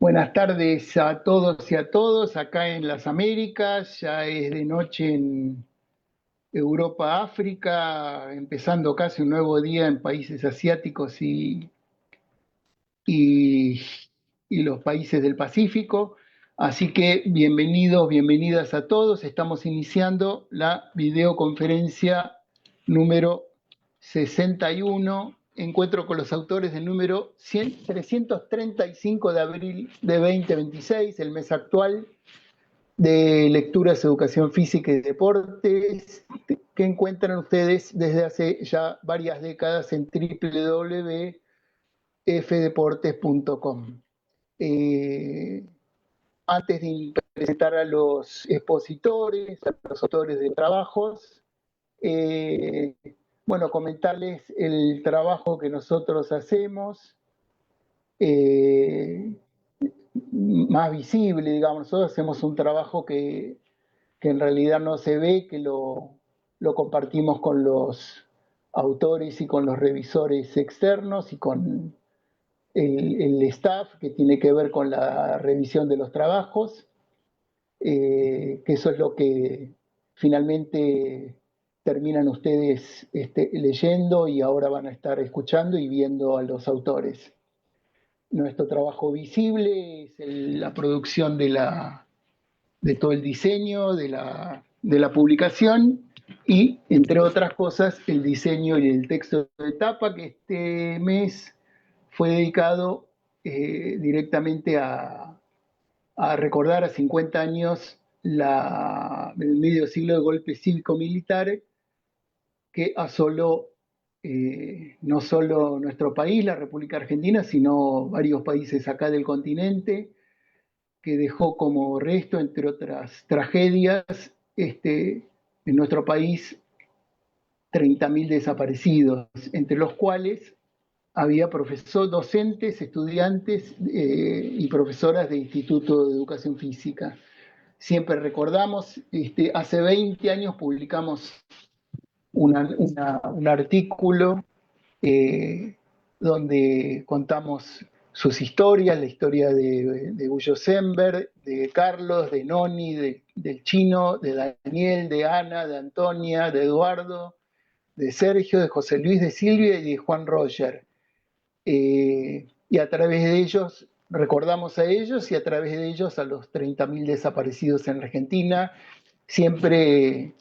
Buenas tardes a todos y a todos acá en las Américas. Ya es de noche en Europa, África, empezando casi un nuevo día en países asiáticos y, y los países del Pacífico. Así que bienvenidos, bienvenidas a todos. Estamos iniciando la videoconferencia número 61, encuentro con los autores del número 335 de abril de 2026, el mes actual de lecturas, educación física y deportes, que encuentran ustedes desde hace ya varias décadas en www.fdeportes.com. Eh, Antes de presentar a los expositores, a los autores de trabajos, eh, comentarles el trabajo que nosotros hacemos, eh, más visible, digamos. Nosotros hacemos un trabajo que en realidad no se ve, que lo compartimos con los autores y con los revisores externos y con el staff que tiene que ver con la revisión de los trabajos, que eso es lo que finalmente terminan ustedes leyendo y ahora van a estar escuchando y viendo a los autores. Nuestro trabajo visible es la producción de todo el diseño, de la publicación y, entre otras cosas, el diseño y el texto de tapa, que este mes fue dedicado directamente a recordar a 50 años el medio siglo de golpe cívico-militar que asoló no solo nuestro país, la República Argentina, sino varios países acá del continente, que dejó como resto, entre otras tragedias, en nuestro país 30.000 desaparecidos, entre los cuales había profesores, docentes, estudiantes y profesoras de Instituto de Educación Física. Siempre recordamos, hace 20 años publicamos un artículo donde contamos sus historias, la historia de Gullo Sember, de Carlos, de Noni, del Chino, de Daniel, de Ana, de Antonia, de Eduardo, de Sergio, de José Luis, de Silvia y de Juan Roger. Y a través de ellos recordamos a ellos y a través de ellos a los 30.000 desaparecidos en Argentina, siempre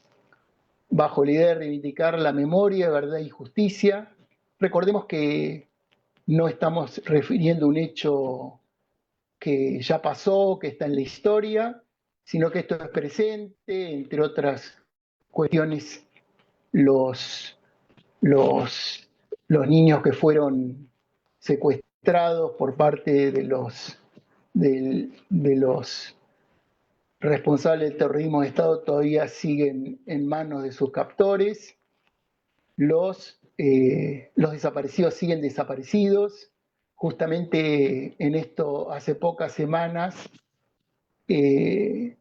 bajo la idea de reivindicar la memoria, verdad y justicia. Recordemos que no estamos refiriendo a un hecho que ya pasó, que está en la historia, sino que esto es presente, entre otras cuestiones, los, los niños que fueron secuestrados por parte de los responsables del terrorismo de Estado todavía siguen en manos de sus captores. Los desaparecidos siguen desaparecidos. Justamente en esto, hace pocas semanas, eh,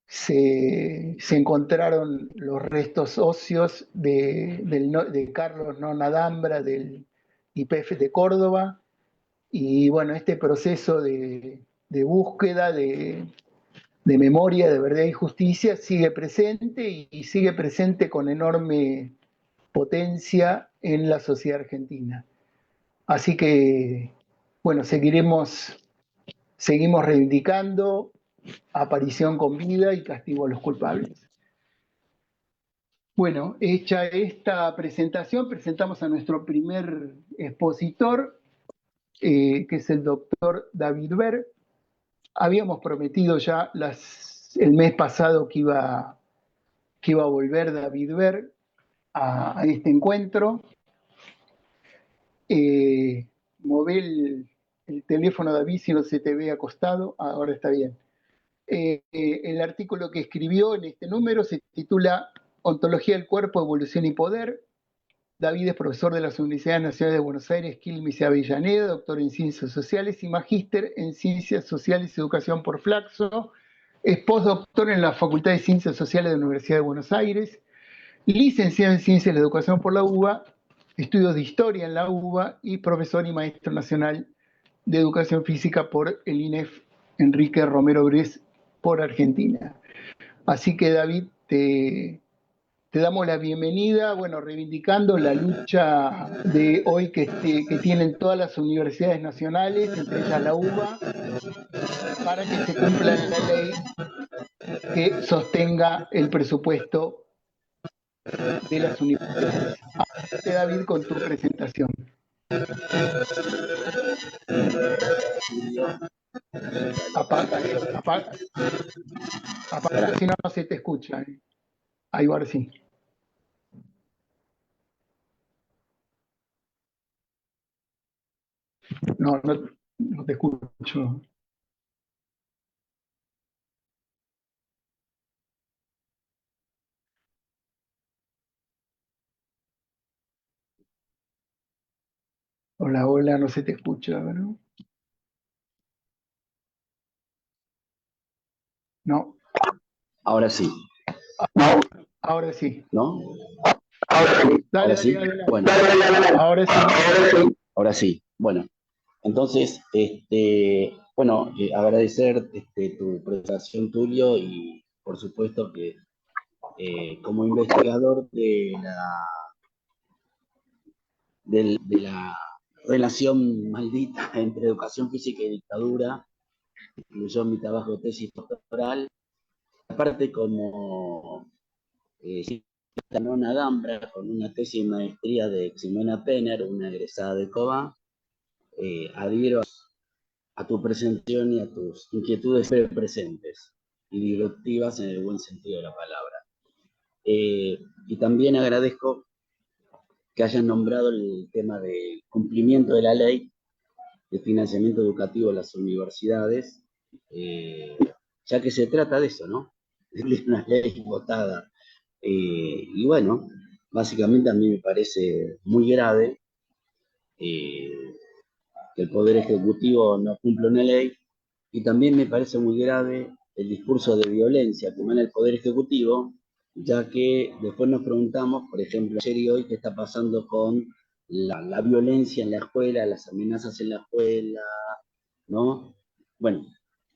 se encontraron los restos óseos de Carlos Nona Dambra del YPF de Córdoba. Y bueno, este proceso de búsqueda, de memoria, de verdad y justicia sigue presente y sigue presente con enorme potencia en la sociedad argentina. Así que, bueno, seguimos reivindicando aparición con vida y castigo a los culpables. Bueno, hecha esta presentación, presentamos a nuestro primer expositor, que es el doctor David Ver. Habíamos prometido ya el mes pasado que iba a volver David Ver a este encuentro. Mover el teléfono, David, si no se te ve acostado. Ahora está bien. El artículo que escribió en este número se titula Ontología del Cuerpo, Evolución y Poder. David es profesor de las Universidades Nacionales de Buenos Aires, Quilmes y Avellaneda, doctor en Ciencias Sociales y magíster en Ciencias Sociales y Educación por Flaxo. Es postdoctor en la Facultad de Ciencias Sociales de la Universidad de Buenos Aires, licenciado en Ciencias de la Educación por la UBA, estudios de Historia en la UBA y profesor y maestro nacional de Educación Física por el INEF Enrique Romero Bres por Argentina. Así que David, te damos la bienvenida, bueno, reivindicando la lucha de hoy que tienen todas las universidades nacionales, entre ellas la UBA, para que se cumpla la ley que sostenga el presupuesto de las universidades. Adelante, David, con tu presentación. Apaga, apaga, apaga, si no, no se te escucha. Ahí va, ahora sí. No, no, no te escucho. Hola, hola, no se te escucha, ¿no? No, Ahora sí, no, ahora sí. ¿no? Dale, Ahora dale, sí. dale, Bueno, ahora sí. ahora sí. Bueno, entonces, bueno, agradecer tu presentación, Tulio, y por supuesto que como investigador de la relación maldita entre educación física y dictadura, incluyó mi trabajo de tesis doctoral, aparte como Nona Gambra, con una tesis de maestría de Ximena Penner, una egresada de COBA, adhiero a tu presentación y a tus inquietudes presentes y directivas en el buen sentido de la palabra. Y también agradezco que hayan nombrado el tema del cumplimiento de la ley de financiamiento educativo de las universidades, ya que se trata de eso, ¿no? Es una ley votada. Y bueno, básicamente a mí me parece muy grave que el Poder Ejecutivo no cumpla una ley, y también me parece muy grave el discurso de violencia que emana el Poder Ejecutivo, ya que después nos preguntamos, por ejemplo, ayer y hoy, qué está pasando con la violencia en la escuela, las amenazas en la escuela, ¿no? Bueno,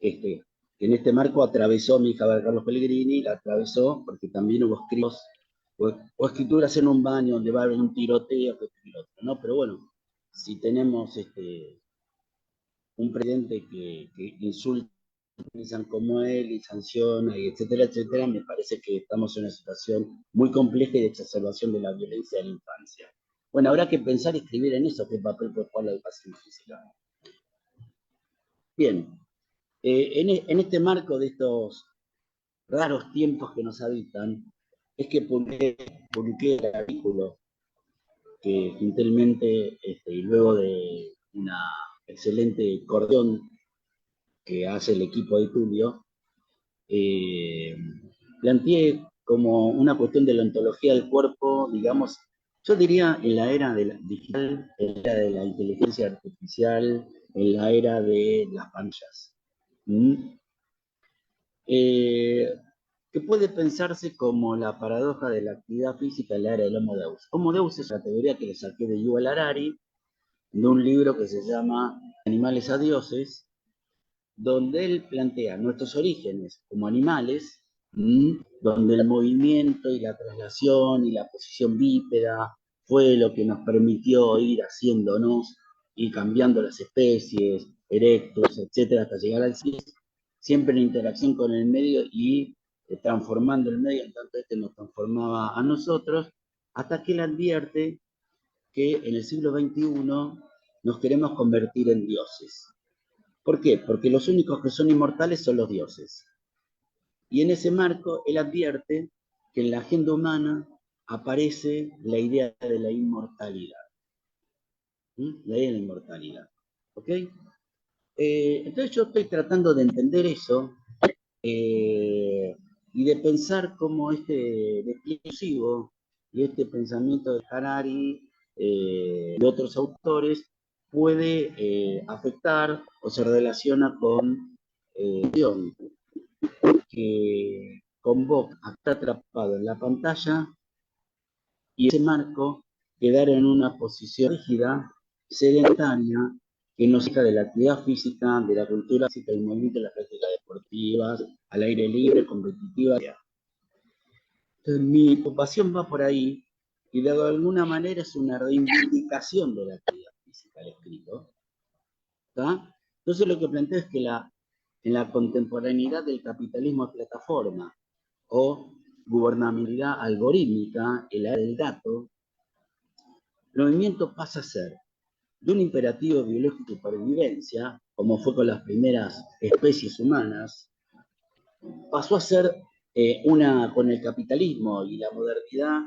en este marco atravesó mi hija Carlos Pellegrini, la atravesó porque también hubo escritos o escrituras en un baño donde va a haber un tiroteo, ¿no? Pero bueno, si tenemos un presidente que insulta como él y sanciona, y etcétera, etcétera, me parece que estamos en una situación muy compleja y de exacerbación de la violencia de la infancia. Bueno, habrá que pensar y escribir en eso, qué papel puede jugar la educación física. Bien, en este marco de estos raros tiempos que nos habitan, es que publiqué el artículo que gentilmente, y luego de una excelente coordinación que hace el equipo de Tulio, eh, planteé como una cuestión de la ontología del cuerpo, digamos, yo diría en la era de la digital, en la era de la inteligencia artificial, en la era de las pantallas. ¿Mm? Que puede pensarse como la paradoja de la actividad física en la era del Homo Deus. Homo Deus es la teoría que le saqué de Yuval Harari, de un libro que se llama Animales a Dioses, donde él plantea nuestros orígenes como animales, donde el movimiento y la traslación y la posición bípeda fue lo que nos permitió ir haciéndonos y cambiando las especies, erectos, etcétera, hasta llegar al cis, siempre en interacción con el medio y transformando el medio en tanto este nos transformaba a nosotros, hasta que él advierte que en el siglo XXI nos queremos convertir en dioses. ¿Por qué? Porque los únicos que son inmortales son los dioses. Y en ese marco, él advierte que en la agenda humana aparece la idea de la inmortalidad. La idea de la inmortalidad. ¿Ok? Entonces yo estoy tratando de entender eso y de pensar cómo este despliegue y este pensamiento de Harari y otros autores puede afectar o se relaciona con que convoca a estar atrapado en la pantalla y ese marco quedar en una posición rígida, sedentaria, que nos saca de la actividad física, de la cultura física, del movimiento, de las prácticas deportivas, al aire libre, competitiva. Entonces, mi preocupación va por ahí, y de alguna manera es una reivindicación de la actividad física, el escrito. ¿Está? Entonces, lo que planteo es que en la contemporaneidad del capitalismo de plataforma o gubernamentalidad algorítmica, el área del dato, el movimiento pasa a ser de un imperativo biológico de supervivencia, como fue con las primeras especies humanas, pasó a ser con el capitalismo y la modernidad,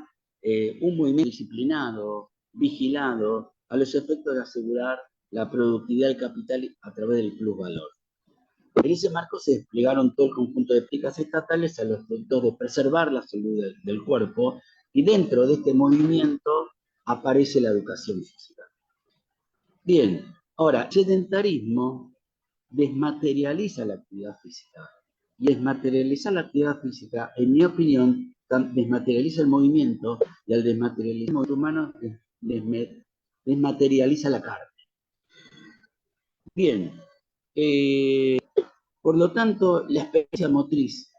un movimiento disciplinado, vigilado, a los efectos de asegurar la productividad del capital a través del plusvalor. En ese marco se desplegaron todo el conjunto de políticas estatales a los efectos de preservar la salud del cuerpo, y dentro de este movimiento aparece la educación física. Bien, ahora, el sedentarismo desmaterializa la actividad física. Y desmaterializar la actividad física, en mi opinión, desmaterializa el movimiento, y al desmaterializar el movimiento humano, desmaterializa la carne. Bien, por lo tanto, la experiencia motriz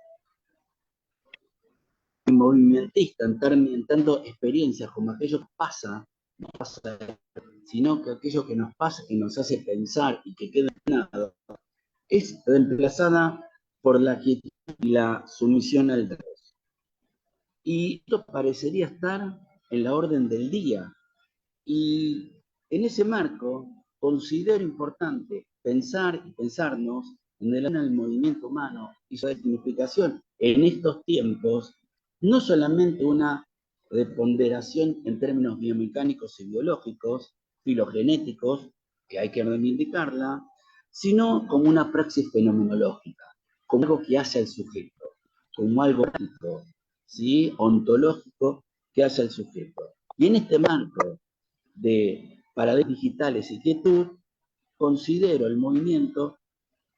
y movimentista, en tanto experiencias como aquello que pasa, no pasa, sino que aquello que nos pasa, que nos hace pensar y que queda en nada, es reemplazada por la quietud y la sumisión al Dios. Y esto parecería estar en la orden del día. Y en ese marco considero importante pensar y pensarnos en el movimiento humano y su significación en estos tiempos, no solamente una reponderación en términos biomecánicos y biológicos, filogenéticos, que hay que reivindicarla, sino como una praxis fenomenológica, como algo que hace al sujeto, como algo ético, ¿sí? Ontológico que hace al sujeto. Y en este marco de paradigmas digitales y quietud, considero el movimiento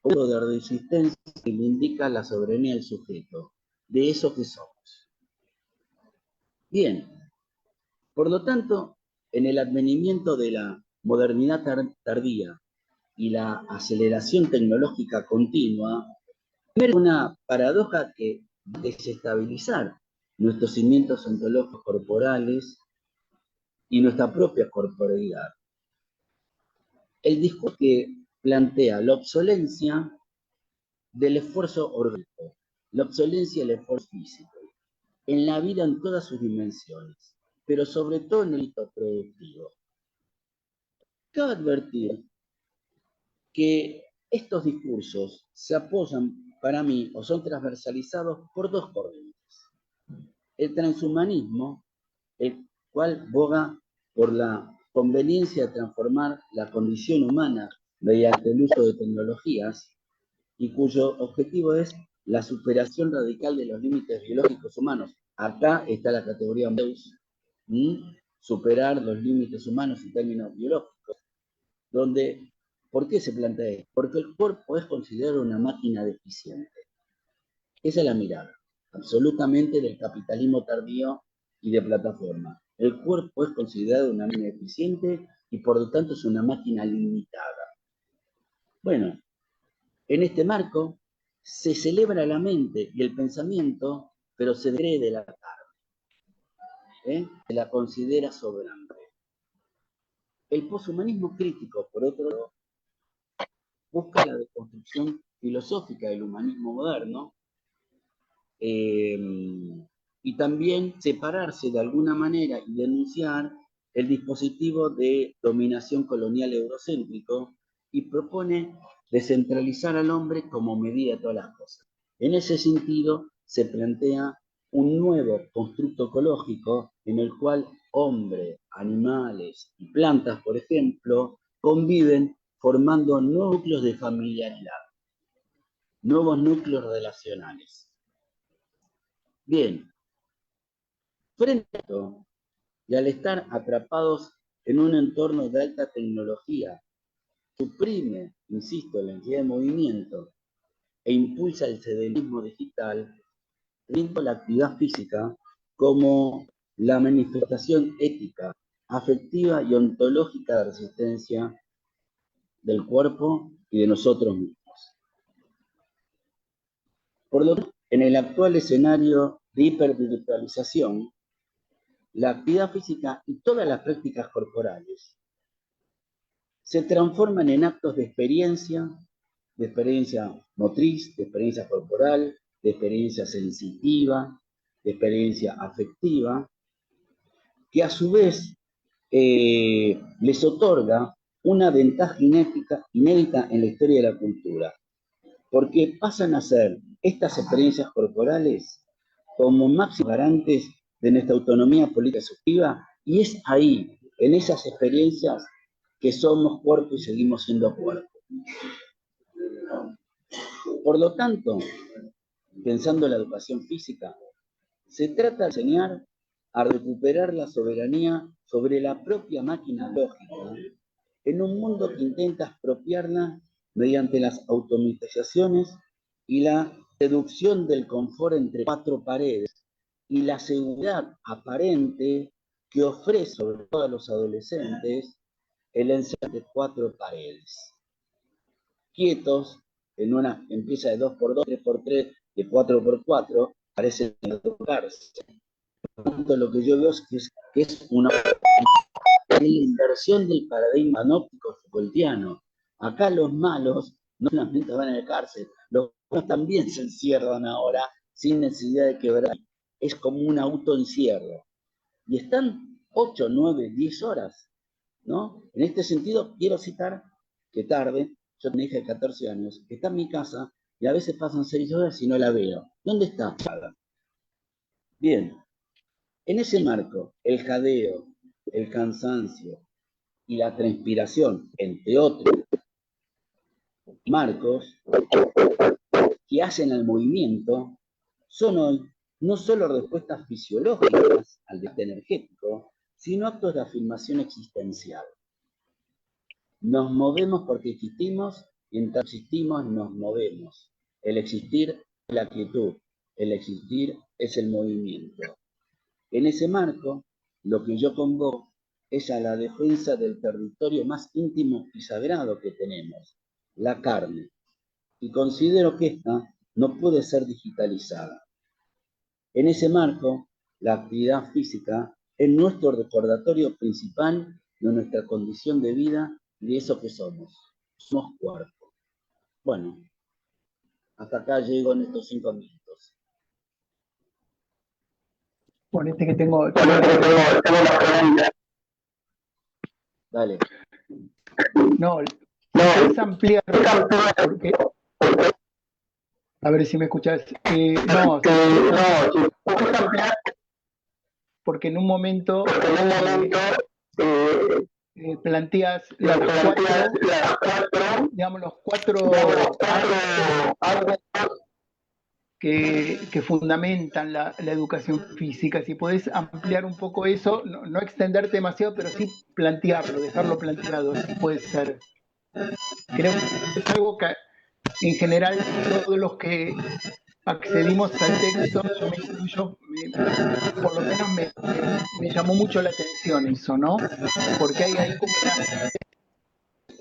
como de resistencia que indica la soberanía del sujeto, de eso que somos. Bien, por lo tanto, en el advenimiento de la modernidad tardía y la aceleración tecnológica continua, hay una paradoja que desestabilizar nuestros cimientos ontológicos corporales y nuestra propia corporalidad. El discurso que plantea la obsolencia del esfuerzo orgánico, la obsolencia del esfuerzo físico, en la vida en todas sus dimensiones, pero sobre todo en el hito productivo. Cabe advertir que estos discursos se apoyan, para mí, o son transversalizados por dos corrientes. El transhumanismo, el cual boga por la conveniencia de transformar la condición humana mediante el uso de tecnologías, y cuyo objetivo es la superación radical de los límites biológicos humanos. Acá está la categoría Deus, superar los límites humanos en términos biológicos, donde, ¿por qué se plantea esto? Porque el cuerpo es considerado una máquina deficiente. Esa es la mirada, absolutamente del capitalismo tardío y de plataforma. El cuerpo es considerado una máquina deficiente y por lo tanto es una máquina limitada. Bueno, en este marco se celebra la mente y el pensamiento, pero se degrede la carne, se la considera soberana. El poshumanismo crítico, por otro lado, busca la deconstrucción filosófica del humanismo moderno, y también separarse de alguna manera y denunciar el dispositivo de dominación colonial eurocéntrico, y propone descentralizar al hombre como medida de todas las cosas. En ese sentido, se plantea un nuevo constructo ecológico en el cual hombre, animales y plantas, por ejemplo, conviven formando núcleos de familiaridad, nuevos núcleos relacionales. Bien, frente a esto, y al estar atrapados en un entorno de alta tecnología, suprime, insisto, la entidad de movimiento e impulsa el sedentismo digital, viendo la actividad física como la manifestación ética, afectiva y ontológica de resistencia del cuerpo y de nosotros mismos. Por lo tanto, en el actual escenario de hipervirtualización, la actividad física y todas las prácticas corporales se transforman en actos de experiencia motriz, de experiencia corporal, de experiencia sensitiva, de experiencia afectiva, que a su vez les otorga una ventaja inédita en la historia de la cultura, porque pasan a ser estas experiencias corporales como máximos garantes de nuestra autonomía política y subjetiva, y es ahí, en esas experiencias, que somos cuerpo y seguimos siendo cuerpo. Por lo tanto, pensando en la educación física, se trata de enseñar a recuperar la soberanía sobre la propia máquina lógica en un mundo que intenta expropiarla mediante las automatizaciones y la seducción del confort entre cuatro paredes y la seguridad aparente que ofrece sobre todo a los adolescentes el encerro de cuatro paredes. Quietos, en pieza de 2x2, 3x3, de 4x4, parecen educarse. Lo que yo veo es que es una inversión del paradigma panóptico Foucaultiano. Acá los malos no solamente van a la cárcel, los malos también se encierran ahora sin necesidad de quebrar. Es como un autoencierro. Y están 8, 9, 10 horas, ¿no? En este sentido, quiero citar que tarde, yo tengo una hija de 14 años, que está en mi casa y a veces pasan 6 horas y no la veo. ¿Dónde está? Bien, en ese marco, el jadeo, el cansancio y la transpiración, entre otros marcos que hacen al movimiento, son hoy no solo respuestas fisiológicas al desgaste energético, sino actos de afirmación existencial. Nos movemos porque existimos y en tanto existimos nos movemos. El existir es la quietud, el existir es el movimiento. En ese marco, lo que yo convoco es a la defensa del territorio más íntimo y sagrado que tenemos, la carne, y considero que esta no puede ser digitalizada. En ese marco, la actividad física es nuestro recordatorio principal de nuestra condición de vida y de eso que somos. Somos cuerpo. Bueno, hasta acá llego en estos 5 minutos. Ponete que tengo una pregunta. Dale. No, puedes ampliar porque... A ver si me escuchás. No, porque en un momento planteas las cuatro, digamos, los cuatro que fundamentan la educación física. Si podés ampliar un poco eso, no extenderte demasiado, pero sí plantearlo, dejarlo planteado, si puede ser. Creo que es algo que en general todos los que accedimos al texto, yo me incluyo, por lo menos me llamó mucho la atención eso, ¿no? Porque hay ahí como una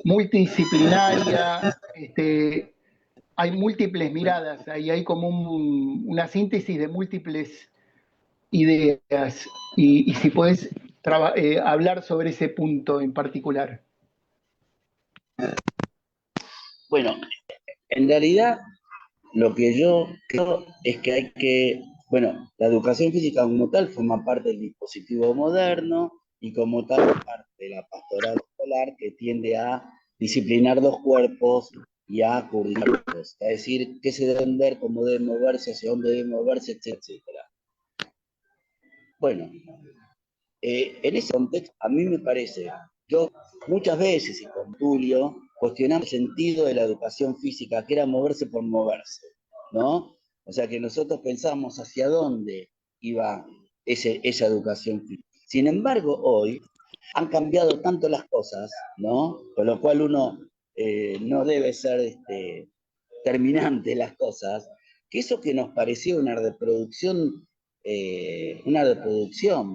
multidisciplinaria, hay múltiples miradas, ahí hay como una síntesis de múltiples ideas. Y si puedes hablar sobre ese punto en particular. Bueno, en realidad lo que yo creo es que hay que, bueno, la educación física como tal forma parte del dispositivo moderno y como tal parte de la pastoral escolar que tiende a disciplinar los cuerpos y a coordinarlos, es decir, qué se deben ver, cómo deben moverse, hacia dónde deben moverse, etcétera. Bueno, en ese contexto a mí me parece, yo muchas veces y con Tulio cuestionamos el sentido de la educación física, que era moverse por moverse, ¿no? O sea que nosotros pensamos hacia dónde iba esa educación física. Sin embargo, hoy han cambiado tanto las cosas, ¿no? Con lo cual uno no debe ser terminante las cosas, que eso que nos parecía una reproducción,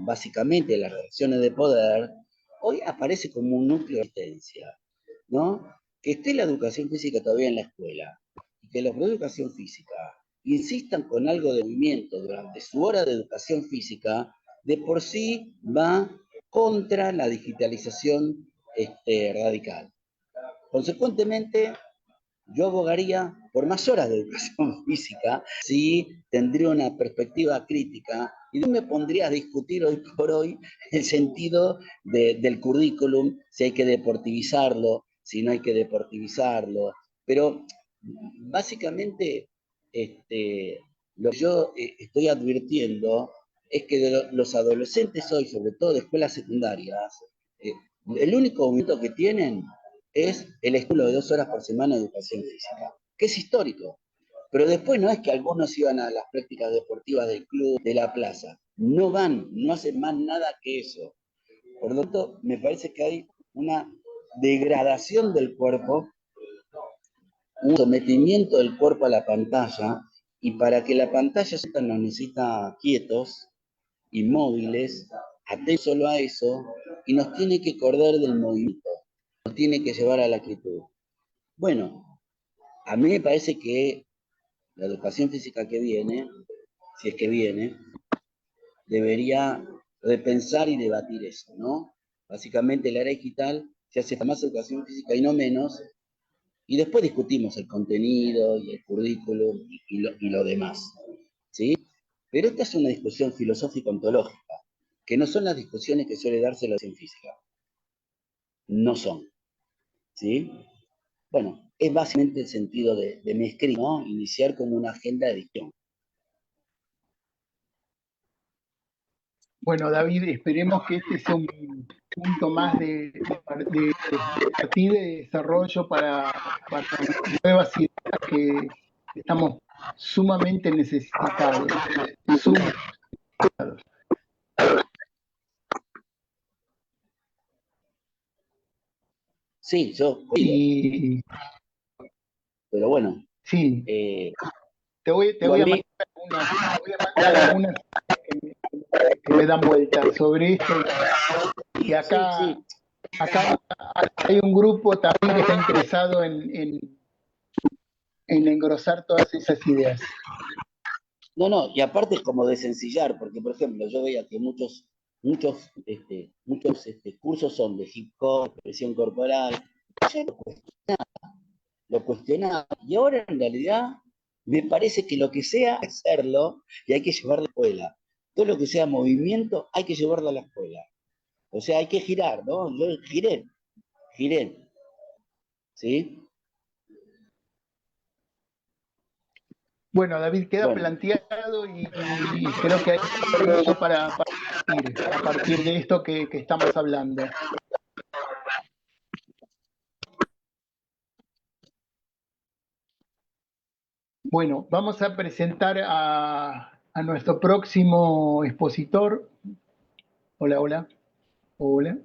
básicamente de las relaciones de poder, hoy aparece como un núcleo de existencia, ¿no? que esté la educación física todavía en la escuela y que los de educación física insistan con algo de movimiento durante su hora de educación física, de por sí va contra la digitalización radical. Consecuentemente, yo abogaría por más horas de educación física si tendría una perspectiva crítica y no me pondría a discutir hoy por hoy el sentido del currículum, si hay que deportivizarlo, si no hay que deportivizarlo. Pero básicamente lo que yo estoy advirtiendo es que los adolescentes hoy, sobre todo de escuelas secundarias, eh, el único momento que tienen es el estudio de 2 horas por semana de educación física, que es histórico. Pero después no es que algunos iban a las prácticas deportivas del club, de la plaza. No van, no hacen más nada que eso. Por lo tanto, me parece que hay una degradación del cuerpo, un sometimiento del cuerpo a la pantalla, y para que la pantalla nos necesita quietos, inmóviles, atentos solo a eso, y nos tiene que acordar del movimiento, nos tiene que llevar a la quietud. Bueno, a mí me parece que la educación física que viene, si es que viene, debería repensar y debatir eso, ¿no? Básicamente la era digital se hace más educación física y no menos, y después discutimos el contenido y el currículum y lo demás, ¿sí? Pero esta es una discusión filosófico-ontológica, que no son las discusiones que suele darse la educación física, no son, ¿sí? Bueno, es básicamente el sentido de mi escrito, ¿no? Iniciar como una agenda de edición. Bueno, David, esperemos que este sea un punto más de partida y de desarrollo para nuevas ideas que estamos sumamente necesitados. Sí, yo, Y pero bueno, sí, eh, te voy a igual mandar algunas que me dan vueltas sobre esto. Y sí, sí. acá hay un grupo también que está interesado en engrosar todas esas ideas. No, y aparte es como de sencillar, porque por ejemplo, yo veía que muchos cursos son de hip hop, expresión corporal, yo lo cuestionaba, y ahora en realidad me parece que lo que sea hacerlo y hay que llevarlo a la escuela. Todo lo que sea movimiento hay que llevarlo a la escuela. O sea, hay que girar, ¿no? Yo giré, ¿sí? Bueno, David, queda Bueno, planteado y creo que hay mucho para ir a partir de esto que estamos hablando. Bueno, vamos a presentar a nuestro próximo expositor. Hola, hola, hola,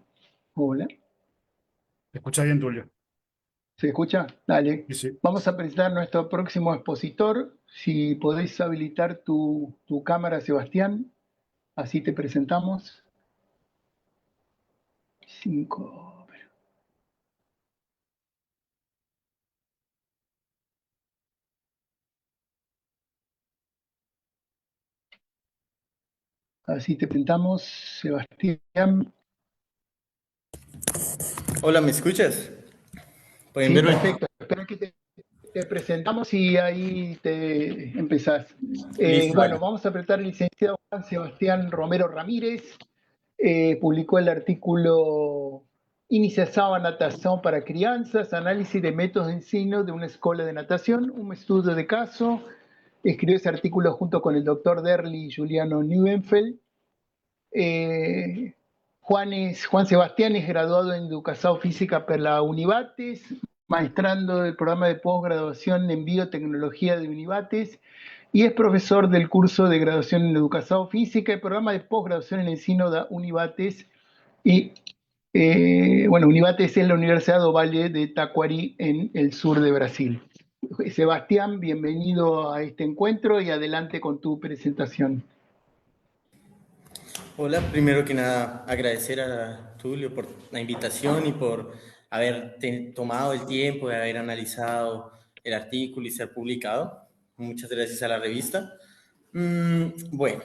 hola. ¿Te escuchas bien, Tulio? ¿Se escucha? Dale. Sí, sí. Vamos a presentar a nuestro próximo expositor. Si podéis habilitar tu cámara, Sebastián, así te presentamos. 5. Así te presentamos, Sebastián. Hola, ¿me escuchas? ¿Pueden Sí, verme? perfecto. Espera que te presentamos y ahí te empezás. Listo, Bueno, dale. vamos a presentar al licenciado Juan Sebastián Romero Ramírez. Publicó el artículo Iniciación a natación para crianças, análisis de métodos de ensino de una escuela de natación, un estudio de caso. Escribió ese artículo junto con el doctor Derli y Juliano Neuenfeld. Juan Sebastián es graduado en Educación Física por la Univates, maestrando del programa de posgraduación en Biotecnología de Univates y es profesor del curso de graduación en Educación Física y programa de posgraduación en Ensino de Univates. Y bueno, Univates es la Universidad do Vale de Taquari en el sur de Brasil. Sebastián, bienvenido a este encuentro y adelante con tu presentación. Hola, primero que nada agradecer a Tulio por la invitación y por haber tomado el tiempo de haber analizado el artículo y ser publicado. Muchas gracias a la revista. Bueno,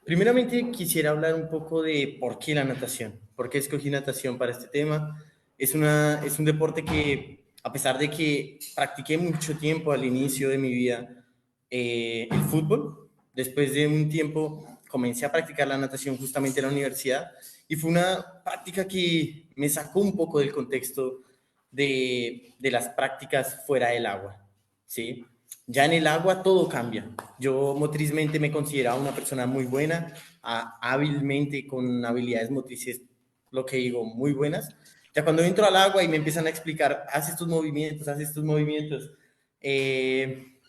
primeramente quisiera hablar un poco de por qué la natación, por qué escogí natación para este tema. Es un deporte que, a pesar de que practiqué mucho tiempo al inicio de mi vida el fútbol, después de un tiempo comencé a practicar la natación justamente en la universidad y fue una práctica que me sacó un poco del contexto de las prácticas fuera del agua, ¿sí? Ya en el agua todo cambia. Yo motrizmente me consideraba una persona muy buena, hábilmente con habilidades motrices, lo que digo, muy buenas. Ya cuando entro al agua y me empiezan a explicar, haz estos movimientos, eh,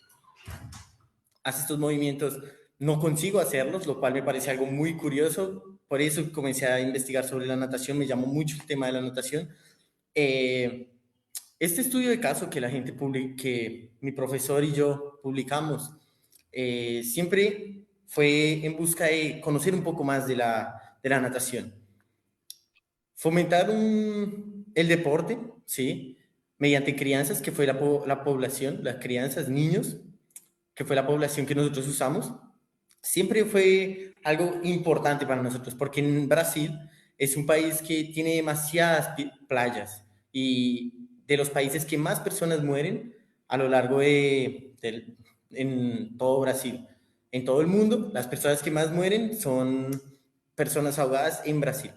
haz estos movimientos, no consigo hacerlos, lo cual me parece algo muy curioso. Por eso comencé a investigar sobre la natación, me llamó mucho el tema de la natación. Eh, este estudio de caso que que mi profesor y yo publicamos, siempre fue en busca de conocer un poco más de la natación. Fomentar el deporte, ¿sí? Mediante crianzas, que fue la población, las crianzas, niños, que fue la población que nosotros usamos, siempre fue algo importante para nosotros, porque en Brasil es un país que tiene demasiadas playas y de los países que más personas mueren a lo largo en todo Brasil. En todo el mundo, las personas que más mueren son personas ahogadas en Brasil.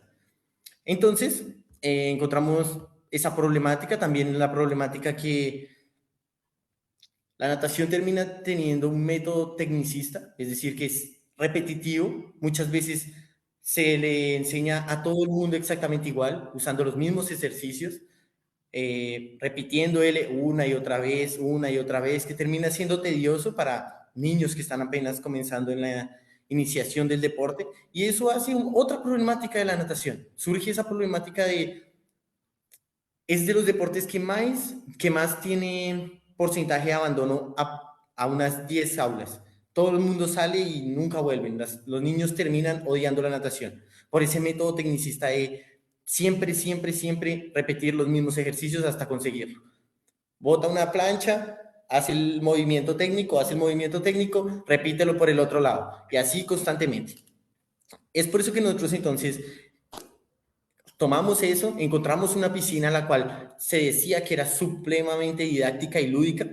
Entonces, encontramos esa problemática, también la problemática que la natación termina teniendo un método tecnicista, es decir, que es repetitivo. Muchas veces se le enseña a todo el mundo exactamente igual, usando los mismos ejercicios, repitiendo él una y otra vez, que termina siendo tedioso para niños que están apenas comenzando en la iniciación del deporte. Y eso hace otra problemática de la natación. Surge esa problemática es de los deportes que más tiene porcentaje de abandono a unas 10 aulas. Todo el mundo sale y nunca vuelven. Los niños terminan odiando la natación por ese método tecnicista de siempre, siempre, siempre repetir los mismos ejercicios hasta conseguirlo. Bota una plancha, hace el movimiento técnico, repítelo por el otro lado y así constantemente. Es por eso que nosotros entonces tomamos eso, encontramos una piscina la cual se decía que era supremamente didáctica y lúdica.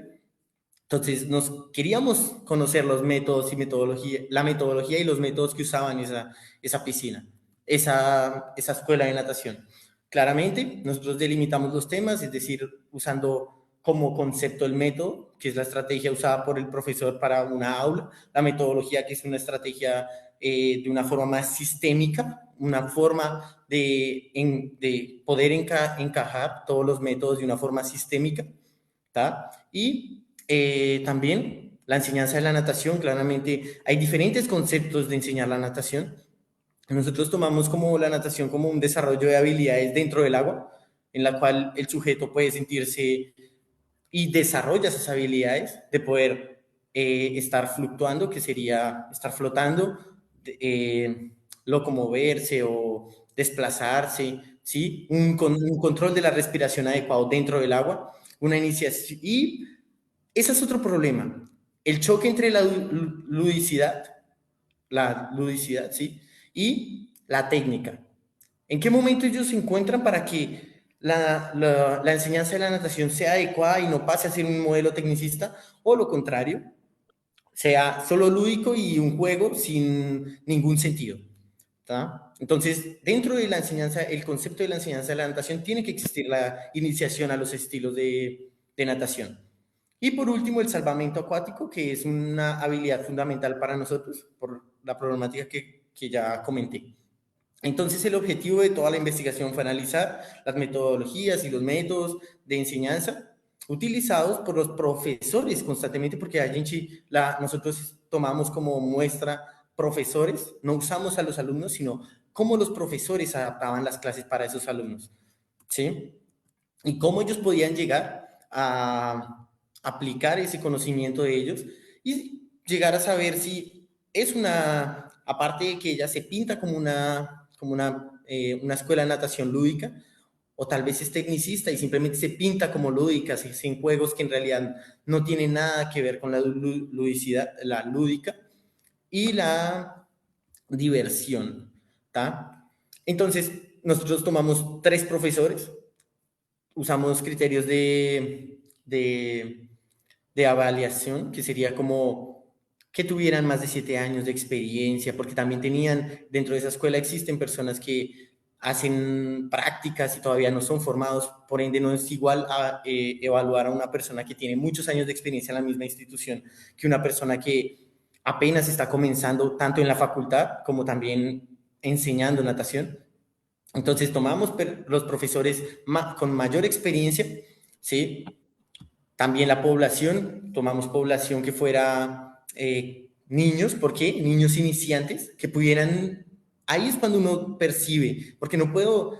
Entonces nos queríamos conocer los métodos y la metodología y los métodos que usaban esa piscina, esa escuela de natación. Claramente, nosotros delimitamos los temas, es decir, usando como concepto el método, que es la estrategia usada por el profesor para una aula, la metodología, que es una estrategia de una forma más sistémica, una forma de poder encajar todos los métodos de una forma sistémica, ¿tá? Y también la enseñanza de la natación, claramente hay diferentes conceptos de enseñar la natación. Nosotros tomamos como la natación como un desarrollo de habilidades dentro del agua, en la cual el sujeto puede sentirse y desarrolla esas habilidades de poder estar fluctuando, que sería estar flotando, locomoverse o desplazarse, ¿sí? Un control de la respiración adecuado dentro del agua, una iniciación. Y ese es otro problema, el choque entre la ludicidad, ¿sí? Y la técnica. ¿En qué momento ellos se encuentran para que la enseñanza de la natación sea adecuada y no pase a ser un modelo tecnicista, o lo contrario, sea solo lúdico y un juego sin ningún sentido? ¿Tá? Entonces, dentro de la enseñanza, el concepto de la enseñanza de la natación tiene que existir la iniciación a los estilos de natación. Y por último, el salvamento acuático, que es una habilidad fundamental para nosotros por la problemática que ya comenté. Entonces, el objetivo de toda la investigación fue analizar las metodologías y los métodos de enseñanza utilizados por los profesores constantemente, porque nosotros tomamos como muestra profesores, no usamos a los alumnos, sino cómo los profesores adaptaban las clases para esos alumnos, ¿sí? Y cómo ellos podían llegar a aplicar ese conocimiento de ellos y llegar a saber si aparte de que ella se pinta como una escuela de natación lúdica, o tal vez es tecnicista y simplemente se pinta como lúdica, sin juegos que en realidad no tienen nada que ver con la ludicidad, la lúdica y la diversión, ¿tá? Entonces, nosotros tomamos 3 profesores, usamos criterios de avaliación, que sería como que tuvieran más de 7 años de experiencia, porque también tenían, dentro de esa escuela existen personas que hacen prácticas y todavía no son formados, por ende no es igual a evaluar a una persona que tiene muchos años de experiencia en la misma institución que una persona que apenas está comenzando tanto en la facultad como también enseñando natación. Entonces tomamos los profesores con mayor experiencia, ¿sí? También la población, tomamos población que fuera niños, ¿por qué? Niños iniciantes que pudieran, ahí es cuando uno percibe, porque no puedo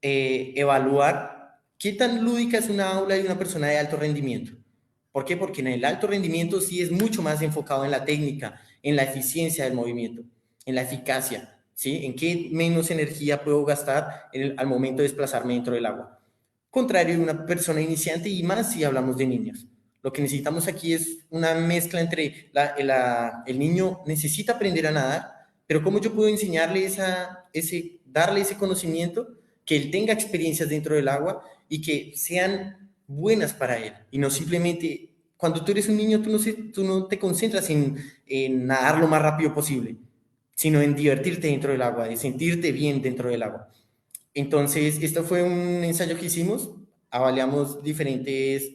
evaluar qué tan lúdica es una aula de una persona de alto rendimiento. ¿Por qué? Porque en el alto rendimiento sí es mucho más enfocado en la técnica, en la eficiencia del movimiento, en la eficacia, ¿sí? En qué menos energía puedo gastar al momento de desplazarme dentro del agua. Contrario de una persona iniciante y más si hablamos de niños. Lo que necesitamos aquí es una mezcla entre el niño necesita aprender a nadar, pero cómo yo puedo enseñarle darle ese conocimiento, que él tenga experiencias dentro del agua y que sean buenas para él. Y no simplemente, cuando tú eres un niño, tú no te concentras en nadar lo más rápido posible, sino en divertirte dentro del agua, de sentirte bien dentro del agua. Entonces, esto fue un ensayo que hicimos, avaliamos diferentes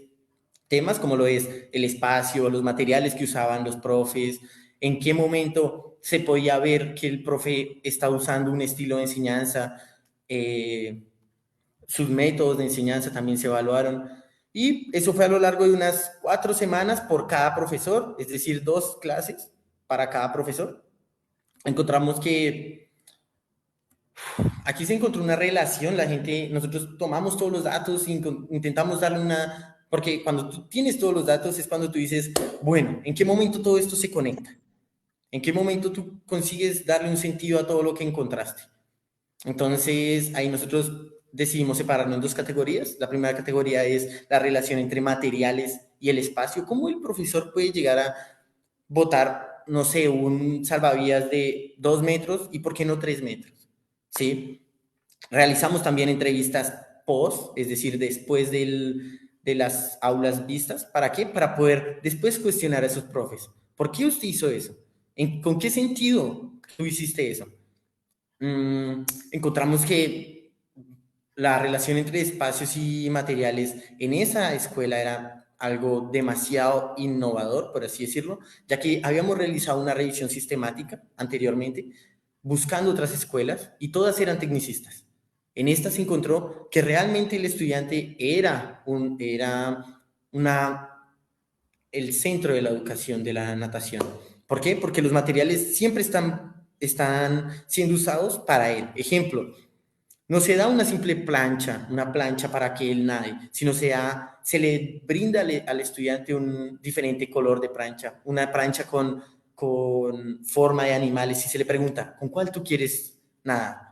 temas como lo es el espacio, los materiales que usaban los profes, en qué momento se podía ver que el profe está usando un estilo de enseñanza, sus métodos de enseñanza también se evaluaron. Y eso fue a lo largo de unas 4 semanas por cada profesor, es decir, 2 clases para cada profesor. Encontramos que aquí se encontró una relación, nosotros tomamos todos los datos e intentamos darle porque cuando tú tienes todos los datos es cuando tú dices, bueno, ¿en qué momento todo esto se conecta? ¿En qué momento tú consigues darle un sentido a todo lo que encontraste? Entonces, ahí nosotros decidimos separarnos en 2 categorías. La primera categoría es la relación entre materiales y el espacio. ¿Cómo el profesor puede llegar a botar, no sé, un salvavidas de 2 metros y por qué no 3 metros? ¿Sí? Realizamos también entrevistas post, es decir, después de las aulas vistas. ¿Para qué? Para poder después cuestionar a esos profes. ¿Por qué usted hizo eso? ¿Con qué sentido tú hiciste eso? Encontramos que la relación entre espacios y materiales en esa escuela era algo demasiado innovador, por así decirlo, ya que habíamos realizado una revisión sistemática anteriormente, buscando otras escuelas y todas eran tecnicistas. En esta se encontró que realmente el estudiante era el centro de la educación de la natación. ¿Por qué? Porque los materiales siempre están siendo usados para él. Ejemplo, no se da una simple plancha, una plancha para que él nade, sino se le brinda al estudiante un diferente color de plancha, una plancha con forma de animales y se le pregunta, ¿con cuál tú quieres nadar?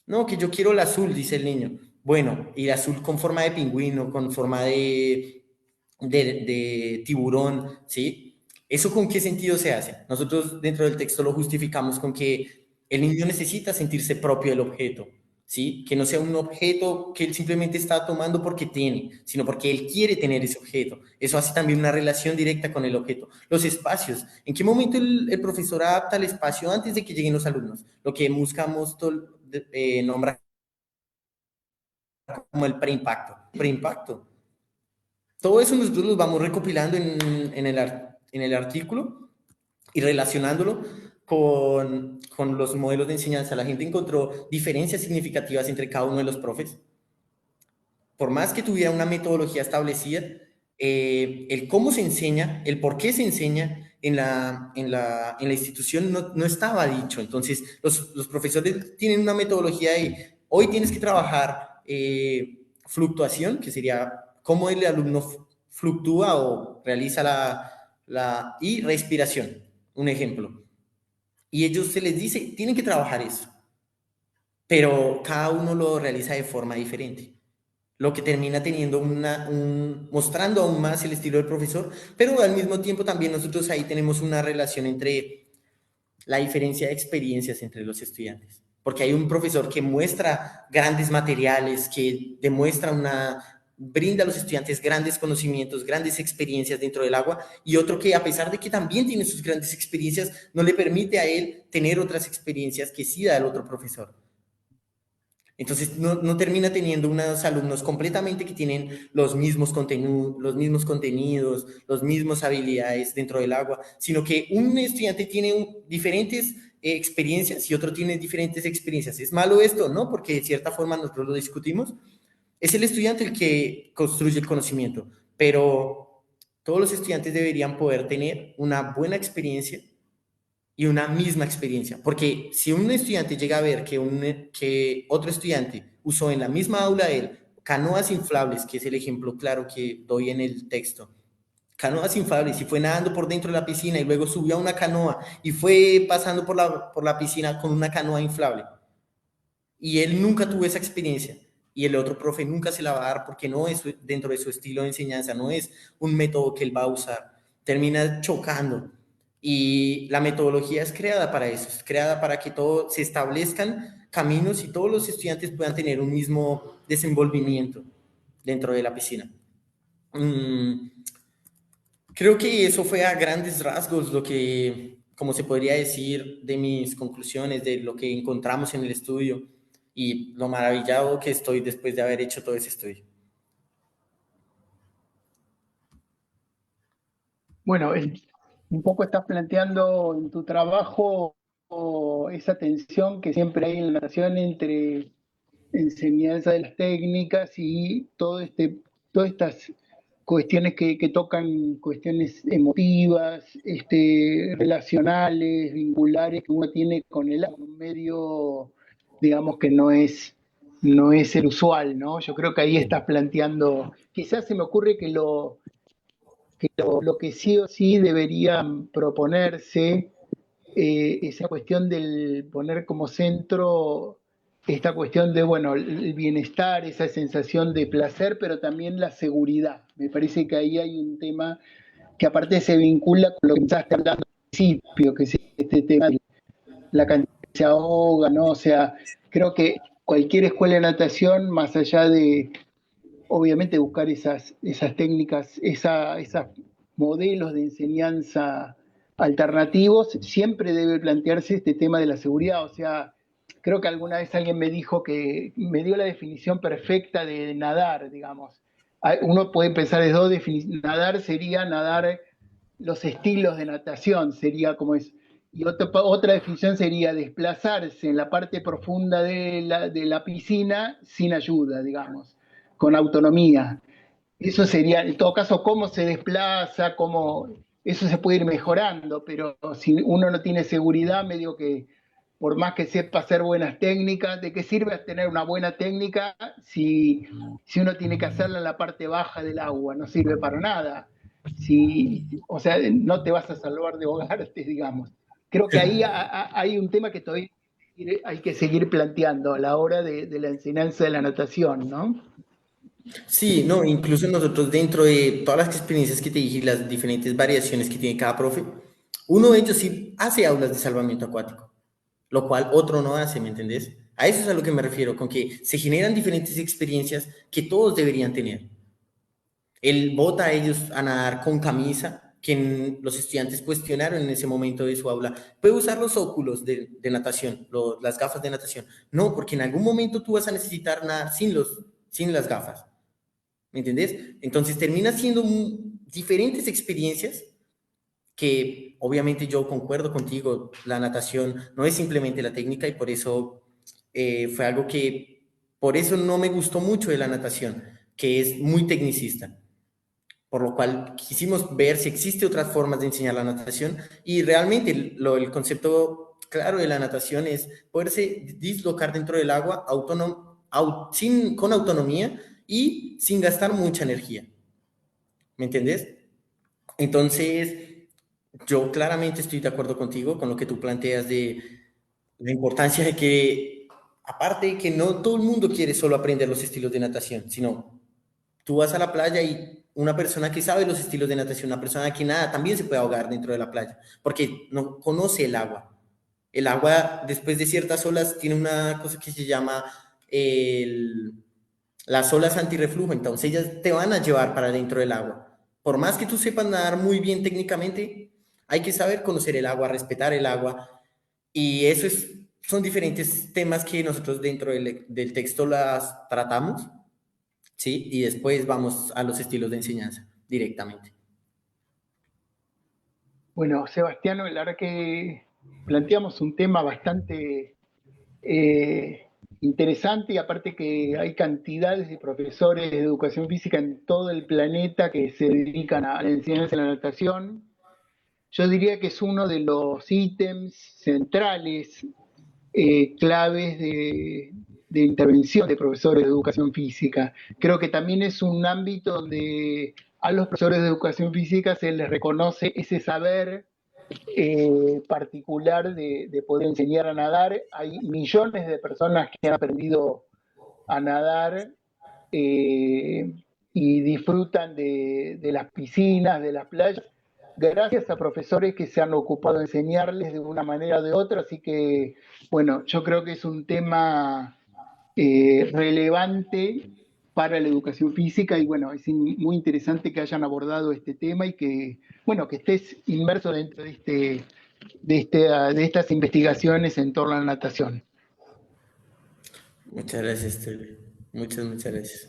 No, que yo quiero el azul, dice el niño. Bueno, y el azul con forma de pingüino, con forma de tiburón, ¿sí? ¿Eso con qué sentido se hace? Nosotros dentro del texto lo justificamos con que el niño necesita sentirse propio del objeto, ¿sí? Que no sea un objeto que él simplemente está tomando porque tiene, sino porque él quiere tener ese objeto. Eso hace también una relación directa con el objeto. Los espacios. ¿En qué momento el profesor adapta el espacio antes de que lleguen los alumnos? Lo que buscamos nombrar como el preimpacto. Preimpacto. Todo eso nosotros lo vamos recopilando en el artículo y relacionándolo con los modelos de enseñanza. La gente encontró diferencias significativas entre cada uno de los profes. Por más que tuviera una metodología establecida, el cómo se enseña, el por qué se enseña en la institución no estaba dicho. Entonces, los profesores tienen una metodología de hoy tienes que trabajar fluctuación, que sería cómo el alumno fluctúa o realiza y respiración, un ejemplo. Y ellos se les dice, tienen que trabajar eso, pero cada uno lo realiza de forma diferente. lo que termina teniendo mostrando aún más el estilo del profesor, pero al mismo tiempo también nosotros ahí tenemos una relación entre la diferencia de experiencias entre los estudiantes, porque hay un profesor que muestra grandes materiales, que brinda a los estudiantes grandes conocimientos, grandes experiencias dentro del agua, y otro que a pesar de que también tiene sus grandes experiencias, no le permite a él tener otras experiencias que sí da el otro profesor. Entonces no termina teniendo unos alumnos completamente que tienen los mismos contenidos, los mismos habilidades dentro del agua, sino que un estudiante tiene diferentes experiencias y otro tiene diferentes experiencias. ¿Es malo esto? No, porque de cierta forma nosotros lo discutimos. Es el estudiante el que construye el conocimiento, pero todos los estudiantes deberían poder tener una buena experiencia y una misma experiencia. Porque si un estudiante llega a ver que otro estudiante usó en la misma aula de él canoas inflables, que es el ejemplo claro que doy en el texto, canoas inflables, y fue nadando por dentro de la piscina y luego subió a una canoa y fue pasando por la piscina con una canoa inflable, y él nunca tuvo esa experiencia, y el otro profe nunca se la va a dar porque no es dentro de su estilo de enseñanza, no es un método que él va a usar, termina chocando. Y la metodología es creada para eso, es creada para que todo se establezcan caminos y todos los estudiantes puedan tener un mismo desenvolvimiento dentro de la piscina. Creo que eso fue a grandes rasgos lo que, como se podría decir, de mis conclusiones, de lo que encontramos en el estudio y lo maravillado que estoy después de haber hecho todo ese estudio. Bueno, un poco estás planteando en tu trabajo esa tensión que siempre hay en la natación entre enseñanza de las técnicas y todas estas cuestiones que tocan cuestiones emotivas, relacionales, vinculares que uno tiene con un medio, digamos que no es el usual, ¿no? Yo creo que ahí estás planteando, quizás se me ocurre que lo que sí o sí deberían proponerse, esa cuestión del poner como centro esta cuestión de, bueno, el bienestar, esa sensación de placer, pero también la seguridad. Me parece que ahí hay un tema que aparte se vincula con lo que empezaste hablando al principio, que es este tema de la cantidad que se ahoga, ¿no? O sea, creo que cualquier escuela de natación, más allá de, obviamente, buscar esas técnicas, esos modelos de enseñanza alternativos, siempre debe plantearse este tema de la seguridad. O sea, creo que alguna vez alguien me dijo que me dio la definición perfecta de nadar, digamos. Uno puede pensar de dos definiciones. Nadar sería nadar los estilos de natación, sería como es. Y otra definición sería desplazarse en la parte profunda de la piscina sin ayuda, digamos, con autonomía. Eso sería, en todo caso, cómo se desplaza, eso se puede ir mejorando, pero si uno no tiene seguridad, medio que por más que sepa hacer buenas técnicas, ¿de qué sirve tener una buena técnica si uno tiene que hacerla en la parte baja del agua? No sirve para nada. O sea, no te vas a salvar de ahogarte, digamos. Creo que ahí hay un tema que todavía hay que seguir planteando a la hora de la enseñanza de la natación, ¿no? Sí, no, incluso nosotros dentro de todas las experiencias que te dije, las diferentes variaciones que tiene cada profe, uno de ellos sí hace aulas de salvamento acuático, lo cual otro no hace, ¿me entendés? A eso es a lo que me refiero, con que se generan diferentes experiencias que todos deberían tener. Él bota a ellos a nadar con camisa, que los estudiantes cuestionaron en ese momento de su aula. Puede usar los óculos de natación, las gafas de natación. No, porque en algún momento tú vas a necesitar nadar sin las gafas. ¿Me entendés? Entonces termina siendo diferentes experiencias que obviamente yo concuerdo contigo, la natación no es simplemente la técnica y por eso fue algo que, por eso no me gustó mucho de la natación, que es muy tecnicista, por lo cual quisimos ver si existe otras formas de enseñar la natación y realmente el concepto claro de la natación es poderse dislocar dentro del agua con autonomía y sin gastar mucha energía. ¿Me entendés? Entonces, yo claramente estoy de acuerdo contigo con lo que tú planteas de la importancia de que aparte de que no todo el mundo quiere solo aprender los estilos de natación, sino tú vas a la playa y una persona que sabe los estilos de natación, una persona que nada, también se puede ahogar dentro de la playa, porque no conoce el agua. El agua, después de ciertas olas, tiene una cosa que se llama el, las olas antirreflujo, entonces ellas te van a llevar para dentro del agua. Por más que tú sepas nadar muy bien técnicamente, hay que saber conocer el agua, respetar el agua, y eso es, son diferentes temas que nosotros dentro del texto las tratamos, ¿sí? Y después vamos a los estilos de enseñanza directamente. Bueno, Sebastiano, la verdad que planteamos un tema bastante eh, interesante y aparte que hay cantidades de profesores de educación física en todo el planeta que se dedican a la enseñanza de la natación. Yo diría que es uno de los ítems centrales, claves de intervención de profesores de educación física. Creo que también es un ámbito donde a los profesores de educación física se les reconoce ese saber particular de poder enseñar a nadar. Hay millones de personas que han aprendido a nadar eh, y disfrutan de las piscinas, de las playas, gracias a profesores que se han ocupado de enseñarles de una manera o de otra. Así que, bueno, yo creo que es un tema relevante para la educación física y bueno, es muy interesante que hayan abordado este tema y que, bueno, que estés inmerso dentro de estas investigaciones en torno a la natación. Muchas gracias, Tulio. Muchas gracias.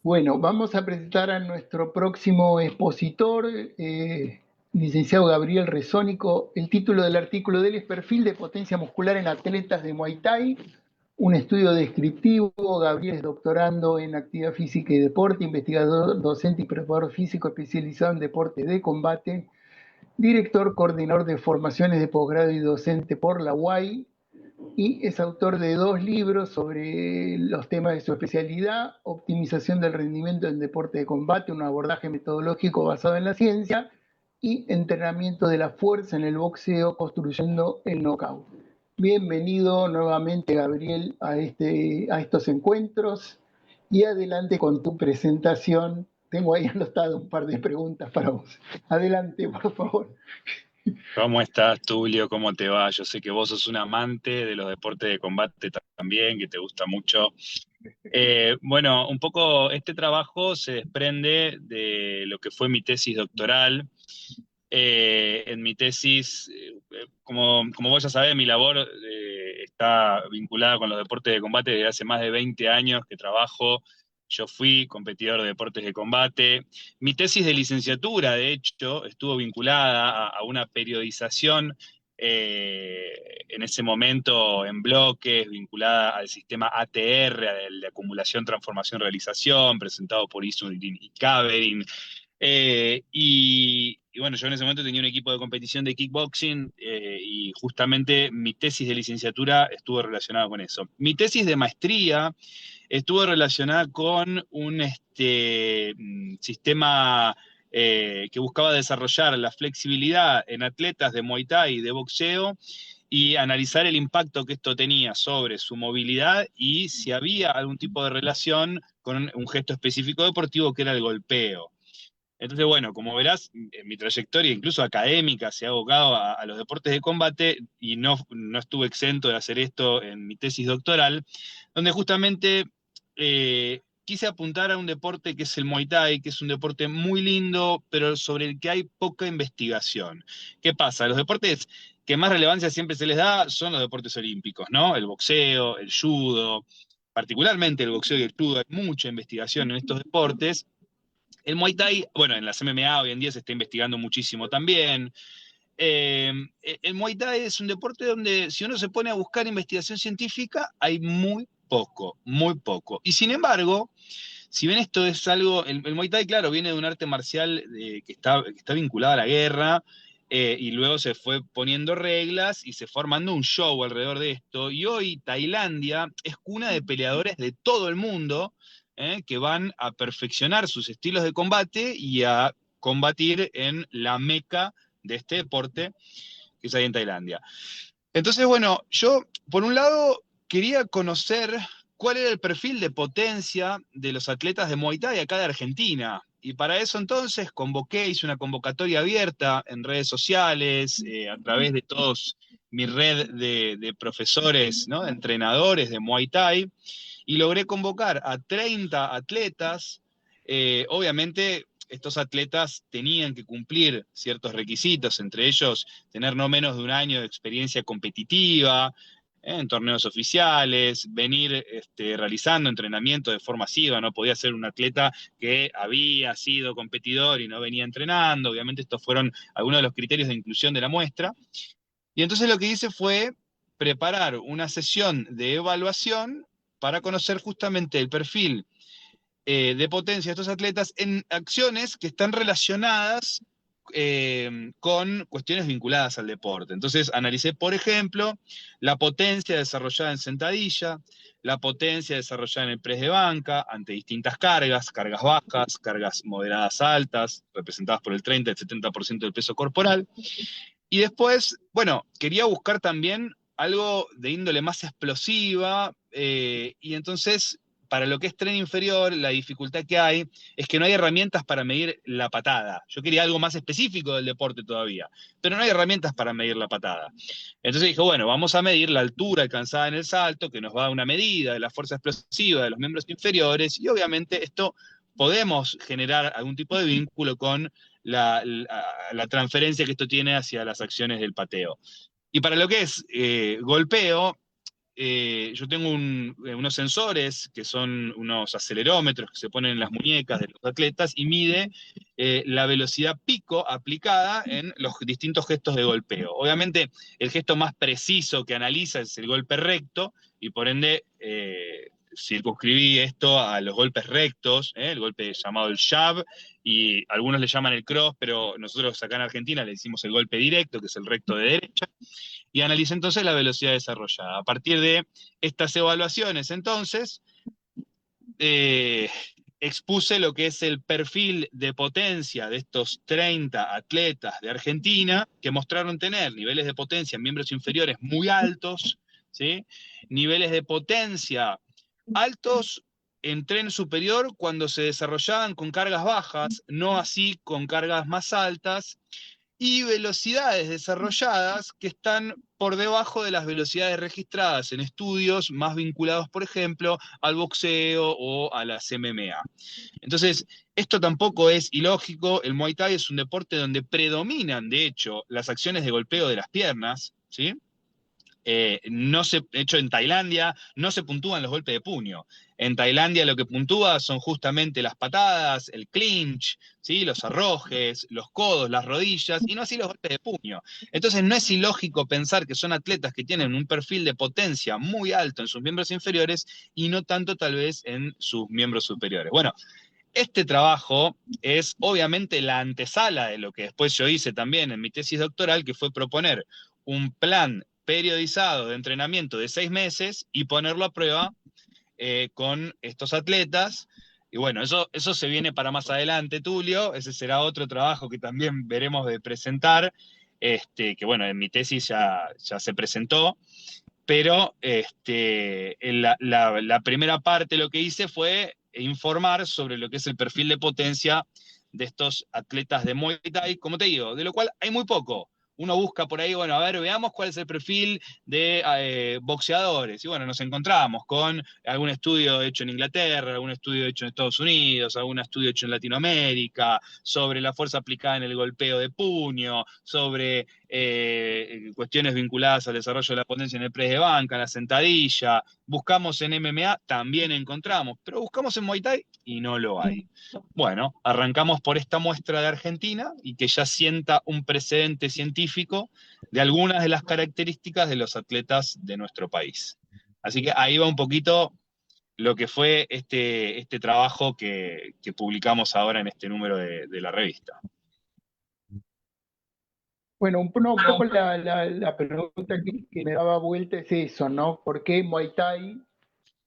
Bueno, vamos a presentar a nuestro próximo expositor, licenciado Gabriel Rezónico. El título del artículo de él es Perfil de potencia muscular en atletas de Muay Thai, un estudio descriptivo. Gabriel es doctorando en actividad física y deporte, investigador, docente y preparador físico especializado en deportes de combate, director coordinador de formaciones de posgrado y docente por la UAI, y es autor de 2 libros sobre los temas de su especialidad: Optimización del rendimiento en deporte de combate, un abordaje metodológico basado en la ciencia, y Entrenamiento de la fuerza en el boxeo, construyendo el knockout. Bienvenido nuevamente, Gabriel, a estos encuentros y adelante con tu presentación. Tengo ahí anotado un par de preguntas para vos. Adelante, por favor. ¿Cómo estás, Tulio? ¿Cómo te va? Yo sé que vos sos un amante de los deportes de combate también, que te gusta mucho. Bueno, un poco este trabajo se desprende de lo que fue mi tesis doctoral. En mi tesis, como vos ya sabés, mi labor está vinculada con los deportes de combate desde hace más de 20 años que trabajo. Yo fui competidor de deportes de combate. Mi tesis de licenciatura, de hecho, estuvo vinculada a una periodización en ese momento en bloques, vinculada al sistema ATR, al de acumulación, transformación, realización, presentado por Isurin y Kaverin. Y bueno, yo en ese momento tenía un equipo de competición de kickboxing y justamente mi tesis de licenciatura estuvo relacionada con eso. Mi tesis de maestría estuvo relacionada con un sistema que buscaba desarrollar la flexibilidad en atletas de Muay Thai y de boxeo y analizar el impacto que esto tenía sobre su movilidad y si había algún tipo de relación con un gesto específico deportivo que era el golpeo. Entonces, bueno, como verás, en mi trayectoria, incluso académica, se ha abocado a los deportes de combate y no estuve exento de hacer esto en mi tesis doctoral, donde justamente quise apuntar a un deporte que es el Muay Thai, que es un deporte muy lindo, pero sobre el que hay poca investigación. ¿Qué pasa? Los deportes que más relevancia siempre se les da son los deportes olímpicos, ¿no? El boxeo, el judo, particularmente el boxeo y el judo, hay mucha investigación en estos deportes. El Muay Thai, bueno, en las MMA hoy en día se está investigando muchísimo también. Eh, el Muay Thai es un deporte donde si uno se pone a buscar investigación científica, hay muy poco, muy poco. Y sin embargo, si bien esto es algo, el Muay Thai, claro, viene de un arte marcial que está vinculado a la guerra, y luego se fue poniendo reglas y se fue armando un show alrededor de esto. Y hoy Tailandia es cuna de peleadores de todo el mundo que van a perfeccionar sus estilos de combate y a combatir en la meca de este deporte, que es ahí en Tailandia. Entonces, bueno, yo, por un lado, quería conocer cuál era el perfil de potencia de los atletas de Muay Thai acá de Argentina. Y para eso entonces hice una convocatoria abierta en redes sociales, a través de todos mi red de profesores, ¿no? De entrenadores de Muay Thai, y logré convocar a 30 atletas. Obviamente, estos atletas tenían que cumplir ciertos requisitos, entre ellos tener no menos de un año de experiencia competitiva, en torneos oficiales, venir realizando entrenamiento de forma asidua. No podía ser un atleta que había sido competidor y no venía entrenando. Obviamente estos fueron algunos de los criterios de inclusión de la muestra. Y entonces lo que hice fue preparar una sesión de evaluación para conocer justamente el perfil de potencia de estos atletas en acciones que están relacionadas con cuestiones vinculadas al deporte. Entonces analicé, por ejemplo, la potencia desarrollada en sentadilla, la potencia desarrollada en el press de banca ante distintas cargas, cargas bajas, cargas moderadas altas, representadas por el 30 y el 70% del peso corporal. Y después, bueno, quería buscar también algo de índole más explosiva, y entonces, para lo que es tren inferior, la dificultad que hay es que no hay herramientas para medir la patada. Yo quería algo más específico del deporte todavía, pero no hay herramientas para medir la patada. Entonces dije, bueno, vamos a medir la altura alcanzada en el salto, que nos va a dar una medida de la fuerza explosiva de los miembros inferiores, y obviamente esto podemos generar algún tipo de vínculo con la transferencia que esto tiene hacia las acciones del pateo. Y para lo que es golpeo, yo tengo unos sensores que son unos acelerómetros que se ponen en las muñecas de los atletas y mide la velocidad pico aplicada en los distintos gestos de golpeo. Obviamente, el gesto más preciso que analiza es el golpe recto, y por ende circunscribí esto a los golpes rectos, el golpe llamado el jab, y algunos le llaman el cross, pero nosotros acá en Argentina le decimos el golpe directo, que es el recto de derecha, y analicé entonces la velocidad desarrollada. A partir de estas evaluaciones, entonces, expuse lo que es el perfil de potencia de estos 30 atletas de Argentina, que mostraron tener niveles de potencia en miembros inferiores muy altos, ¿sí? Niveles de potencia altos en tren superior cuando se desarrollaban con cargas bajas, no así con cargas más altas, y velocidades desarrolladas que están por debajo de las velocidades registradas en estudios más vinculados, por ejemplo, al boxeo o a las MMA. Entonces, esto tampoco es ilógico. El Muay Thai es un deporte donde predominan, de hecho, las acciones de golpeo de las piernas, ¿sí? De hecho, en Tailandia no se puntúan los golpes de puño. En Tailandia lo que puntúa son justamente las patadas, el clinch, ¿sí? Los arrojes, los codos, las rodillas, y no así los golpes de puño. Entonces no es ilógico pensar que son atletas que tienen un perfil de potencia muy alto en sus miembros inferiores y no tanto tal vez en sus miembros superiores. Bueno, este trabajo es obviamente la antesala de lo que después yo hice también en mi tesis doctoral, que fue proponer un plan periodizado de entrenamiento de 6 meses y ponerlo a prueba con estos atletas. Y bueno, eso se viene para más adelante, Tulio. Ese será otro trabajo que también veremos de presentar, que bueno, en mi tesis ya se presentó. Pero la primera parte lo que hice fue informar sobre lo que es el perfil de potencia de estos atletas de Muay Thai, como te digo, de lo cual hay muy poco. Uno busca por ahí, bueno, a ver, veamos cuál es el perfil de boxeadores. Y bueno, nos encontramos con algún estudio hecho en Inglaterra, algún estudio hecho en Estados Unidos, algún estudio hecho en Latinoamérica, sobre la fuerza aplicada en el golpeo de puño, sobre cuestiones vinculadas al desarrollo de la potencia en el press de banca, la sentadilla. Buscamos en MMA, también encontramos, pero buscamos en Muay Thai y no lo hay. Bueno, arrancamos por esta muestra de Argentina y que ya sienta un precedente científico de algunas de las características de los atletas de nuestro país. Así que ahí va un poquito lo que fue este trabajo que publicamos ahora en este número de la revista. Bueno, un poco la pregunta que me daba vuelta es eso, ¿no? ¿Por qué Muay Thai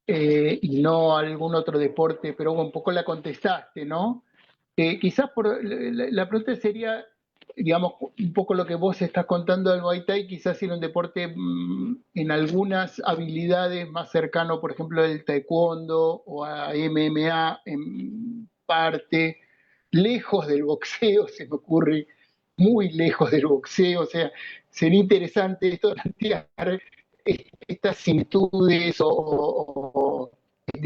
y no algún otro deporte? Pero un poco la contestaste, ¿no? Quizás la pregunta sería, digamos, un poco lo que vos estás contando del Muay Thai, quizás era un deporte en algunas habilidades más cercano, por ejemplo, del Taekwondo o a MMA en parte, lejos del boxeo, se me ocurre, muy lejos del boxeo, o sea, sería interesante esto plantear estas similitudes o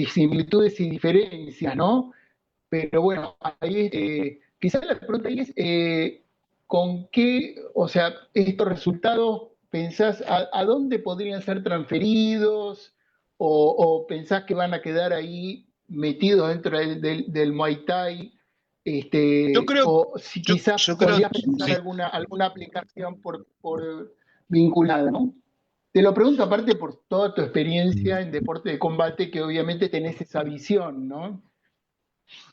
similitudes y diferencias, ¿no? Pero bueno, ahí quizás la pregunta ahí es, ¿con qué, o sea, estos resultados pensás a dónde podrían ser transferidos o pensás que van a quedar ahí metidos dentro del Muay Thai? Yo creo, O si quizás yo creo, podrías pensar sí. alguna aplicación por vinculada, ¿no? Te lo pregunto aparte por toda tu experiencia en deporte de combate, que obviamente tenés esa visión, ¿no?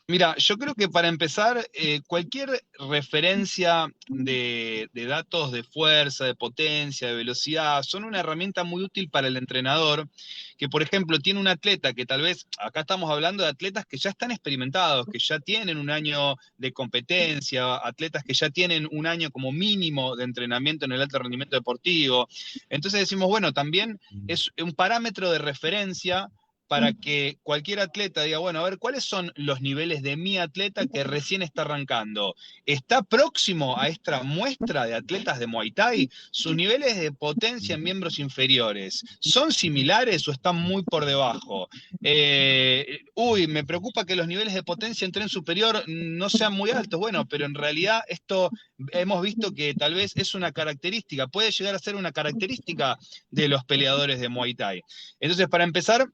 Mira, yo creo que para empezar, cualquier referencia de datos de fuerza, de potencia, de velocidad, son una herramienta muy útil para el entrenador, que por ejemplo tiene un atleta que tal vez, acá estamos hablando de atletas que ya están experimentados, que ya tienen un año de competencia, atletas que ya tienen un año como mínimo de entrenamiento en el alto rendimiento deportivo. Entonces decimos, bueno, también es un parámetro de referencia para que cualquier atleta diga, bueno, a ver, ¿cuáles son los niveles de mi atleta que recién está arrancando? ¿Está próximo a esta muestra de atletas de Muay Thai? ¿Sus niveles de potencia en miembros inferiores son similares o están muy por debajo? Me preocupa que los niveles de potencia en tren superior no sean muy altos. Bueno, pero en realidad esto hemos visto que tal vez es una característica, puede llegar a ser una característica de los peleadores de Muay Thai. Entonces, para empezar,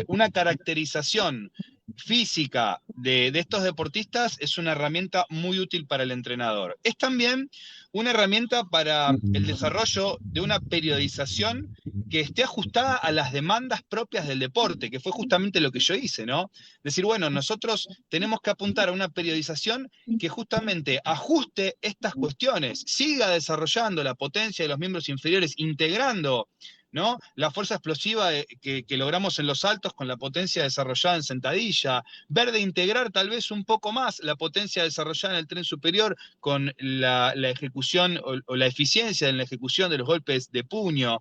una caracterización física de estos deportistas es una herramienta muy útil para el entrenador. Es también una herramienta para el desarrollo de una periodización que esté ajustada a las demandas propias del deporte, que fue justamente lo que yo hice, ¿no? Decir, bueno, nosotros tenemos que apuntar a una periodización que justamente ajuste estas cuestiones, siga desarrollando la potencia de los miembros inferiores, integrando, ¿no? La fuerza explosiva que logramos en los saltos con la potencia desarrollada en sentadilla, ver de integrar tal vez un poco más la potencia desarrollada en el tren superior con la ejecución o la eficiencia en la ejecución de los golpes de puño.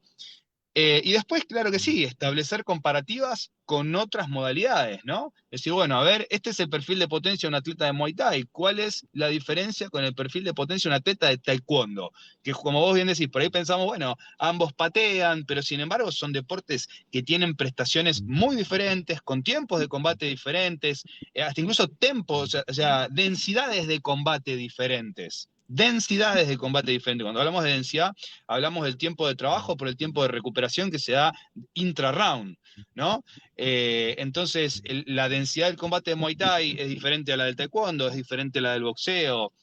Y después, claro que sí, establecer comparativas con otras modalidades, ¿no? Es decir, bueno, a ver, este es el perfil de potencia de un atleta de Muay Thai. ¿Cuál es la diferencia con el perfil de potencia de un atleta de Taekwondo? Que como vos bien decís, por ahí pensamos, bueno, ambos patean, pero sin embargo son deportes que tienen prestaciones muy diferentes, con tiempos de combate diferentes, hasta incluso tempos, o sea, densidades de combate diferentes. Densidades de combate diferentes. Cuando hablamos de densidad, hablamos del tiempo de trabajo por el tiempo de recuperación que se da intra-round, ¿no? Entonces, la densidad del combate de Muay Thai es diferente a la del Taekwondo, es diferente a la del boxeo.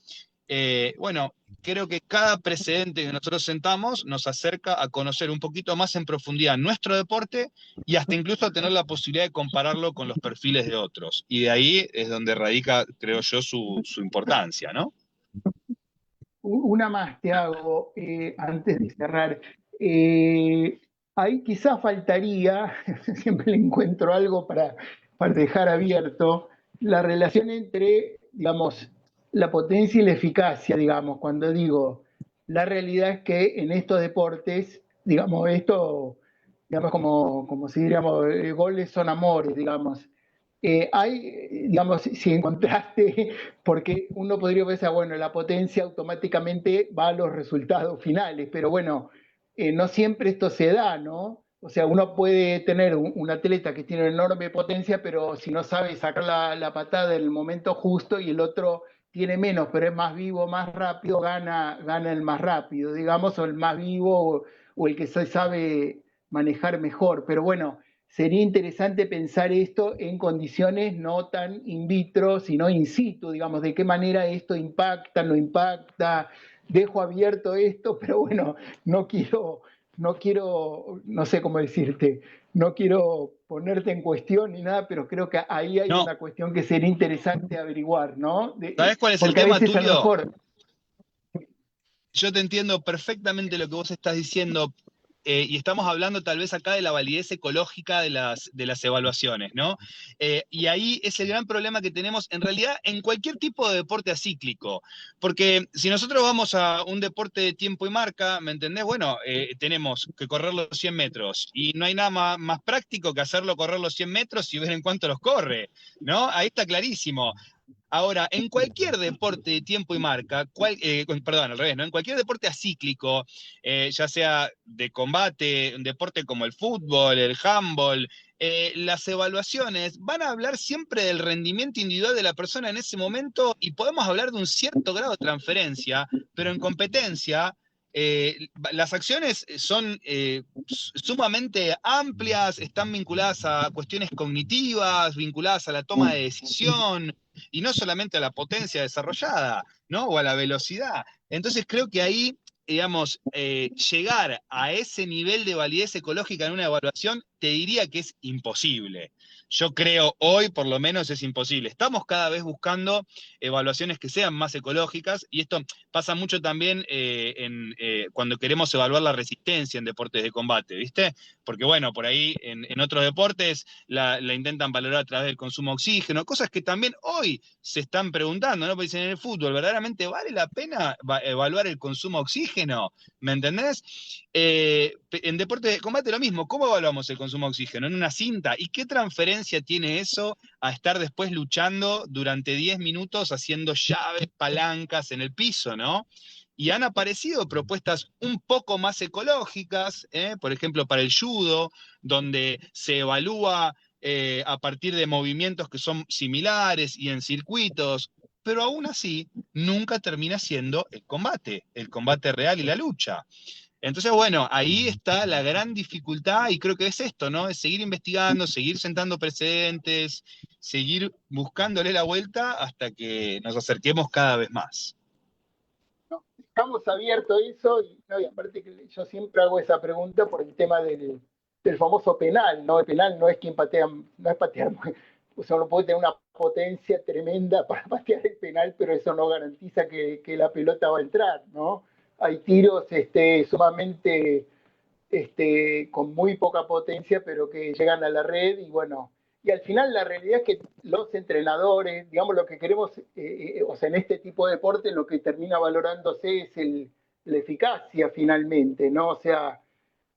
Bueno, creo que cada precedente que nosotros sentamos nos acerca a conocer un poquito más en profundidad nuestro deporte y hasta incluso a tener la posibilidad de compararlo con los perfiles de otros. Y de ahí es donde radica, creo yo, su importancia, ¿no? Una más te hago antes de cerrar. Eh, Ahí quizás faltaría, siempre le encuentro algo para dejar abierto, la relación entre, digamos, la potencia y la eficacia, digamos, cuando digo, la realidad es que en estos deportes, digamos, esto, digamos, como si diríamos, goles son amores, digamos. Digamos, si encontraste, porque uno podría pensar, bueno, la potencia automáticamente va a los resultados finales, pero bueno, no siempre esto se da, ¿no? O sea, uno puede tener un atleta que tiene una enorme potencia, pero si no sabe sacar la patada en el momento justo y el otro tiene menos, pero es más vivo, más rápido, gana el más rápido, digamos, o el más vivo o el que se sabe manejar mejor. Pero bueno, sería interesante pensar esto en condiciones no tan in vitro, sino in situ, digamos, de qué manera esto impacta, no impacta, dejo abierto esto, pero bueno, no sé cómo decirte, no quiero ponerte en cuestión ni nada, pero creo que ahí hay No, una cuestión que sería interesante averiguar, ¿no? ¿sabés cuál es el Porque a tema, veces a lo Tulio? mejor. Yo te entiendo perfectamente lo que vos estás diciendo, y estamos hablando tal vez acá de la validez ecológica de las evaluaciones, ¿no? Y ahí es el gran problema que tenemos en realidad en cualquier tipo de deporte acíclico, porque si nosotros vamos a un deporte de tiempo y marca, ¿me entendés? Bueno, tenemos que correr los 100 metros y no hay nada más práctico que hacerlo correr los 100 metros y ver en cuánto los corre, ¿no? Ahí está clarísimo. Ahora, en cualquier deporte de tiempo y marca, perdón, al revés, ¿no? En cualquier deporte acíclico, ya sea de combate, un deporte como el fútbol, el handball, las evaluaciones van a hablar siempre del rendimiento individual de la persona en ese momento y podemos hablar de un cierto grado de transferencia, pero en competencia las acciones son sumamente amplias, están vinculadas a cuestiones cognitivas, vinculadas a la toma de decisión, y no solamente a la potencia desarrollada, ¿no? O a la velocidad. Entonces creo que ahí, digamos, llegar a ese nivel de validez ecológica en una evaluación, te diría que es imposible. Yo creo hoy, por lo menos, es imposible. Estamos cada vez buscando evaluaciones que sean más ecológicas, y esto pasa mucho también cuando queremos evaluar la resistencia en deportes de combate, ¿viste? Porque bueno, por ahí en otros deportes la intentan valorar a través del consumo de oxígeno, cosas que también hoy se están preguntando, ¿no? Porque dicen en el fútbol, ¿verdaderamente vale la pena evaluar el consumo de oxígeno? ¿Me entendés? En deportes de combate lo mismo, ¿cómo evaluamos el consumo de oxígeno? En una cinta. ¿Y qué transferencia tiene eso a estar después luchando durante 10 minutos haciendo llaves, palancas en el piso, ¿no? Y han aparecido propuestas un poco más ecológicas, por ejemplo, para el judo, donde se evalúa a partir de movimientos que son similares y en circuitos, pero aún así nunca termina siendo el combate real y la lucha. Entonces, bueno, ahí está la gran dificultad y creo que es esto, ¿no? Es seguir investigando, seguir sentando precedentes, seguir buscándole la vuelta hasta que nos acerquemos cada vez más. No, estamos abiertos a eso y, no, y aparte que yo siempre hago esa pregunta por el tema del famoso penal, ¿no? El penal no es quien patea, no es patear, o sea, uno puede tener una potencia tremenda para patear el penal, pero eso no garantiza que la pelota va a entrar, ¿no? Hay tiros sumamente con muy poca potencia, pero que llegan a la red y bueno, y al final la realidad es que los entrenadores, digamos, lo que queremos, o sea, en este tipo de deporte lo que termina valorándose es la eficacia finalmente, ¿no? O sea,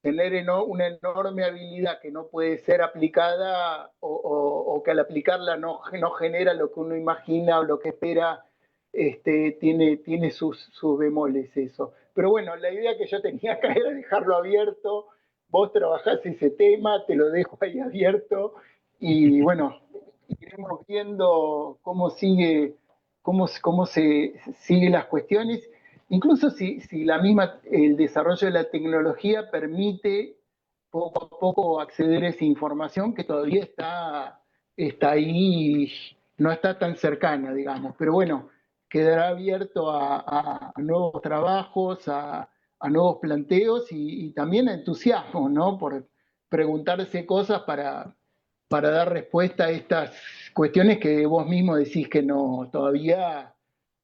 tener una enorme habilidad que no puede ser aplicada o que al aplicarla no genera lo que uno imagina o lo que espera, tiene sus bemoles eso. Pero bueno, la idea que yo tenía acá era dejarlo abierto, vos trabajás ese tema, te lo dejo ahí abierto y bueno, iremos viendo cómo se siguen las cuestiones. Incluso si el desarrollo de la tecnología permite poco a poco acceder a esa información que todavía está ahí, no está tan cercana, digamos. Pero bueno, quedará abierto a nuevos trabajos, a nuevos planteos y también a entusiasmo, ¿no? Por preguntarse cosas para dar respuesta a estas cuestiones que vos mismo decís que no, todavía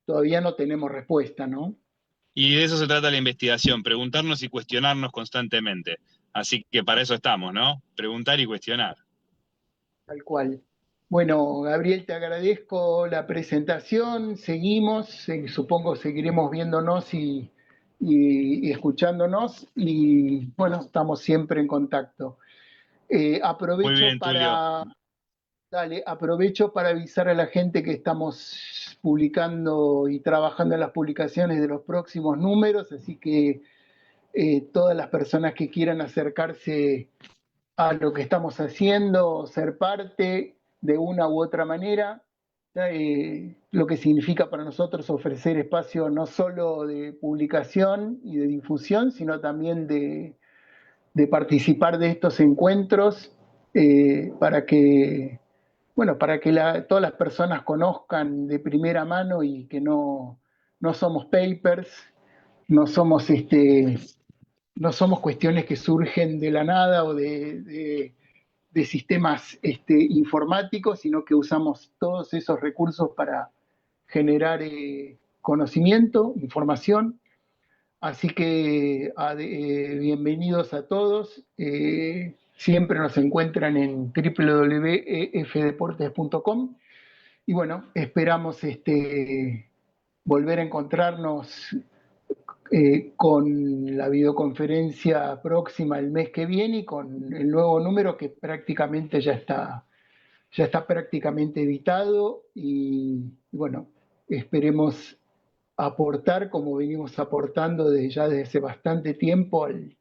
no tenemos respuesta, ¿no? Y de eso se trata la investigación, preguntarnos y cuestionarnos constantemente. Así que para eso estamos, ¿no? Preguntar y cuestionar. Tal cual. Bueno, Gabriel, te agradezco la presentación. Seguimos, supongo seguiremos viéndonos y escuchándonos y bueno, estamos siempre en contacto. Muy bien, Tulio. Aprovecho para avisar a la gente que estamos publicando y trabajando en las publicaciones de los próximos números, así que todas las personas que quieran acercarse a lo que estamos haciendo, ser parte de una u otra manera, lo que significa para nosotros ofrecer espacio no solo de publicación y de difusión, sino también de participar de estos encuentros para que, bueno, todas las personas conozcan de primera mano y que no somos papers, no somos no somos cuestiones que surgen de la nada o de sistemas informáticos, sino que usamos todos esos recursos para generar conocimiento, información. Así que bienvenidos a todos. Siempre nos encuentran en www.efdeportes.com y bueno, esperamos volver a encontrarnos con la videoconferencia próxima el mes que viene y con el nuevo número que prácticamente ya está prácticamente editado y bueno, esperemos aportar como venimos aportando desde hace bastante tiempo al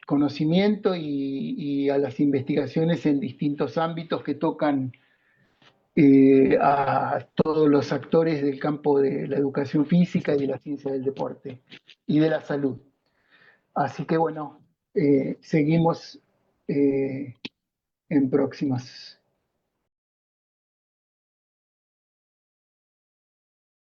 conocimiento y a las investigaciones en distintos ámbitos que tocan a todos los actores del campo de la educación física y de la ciencia del deporte y de la salud. Así que bueno, seguimos en próximas.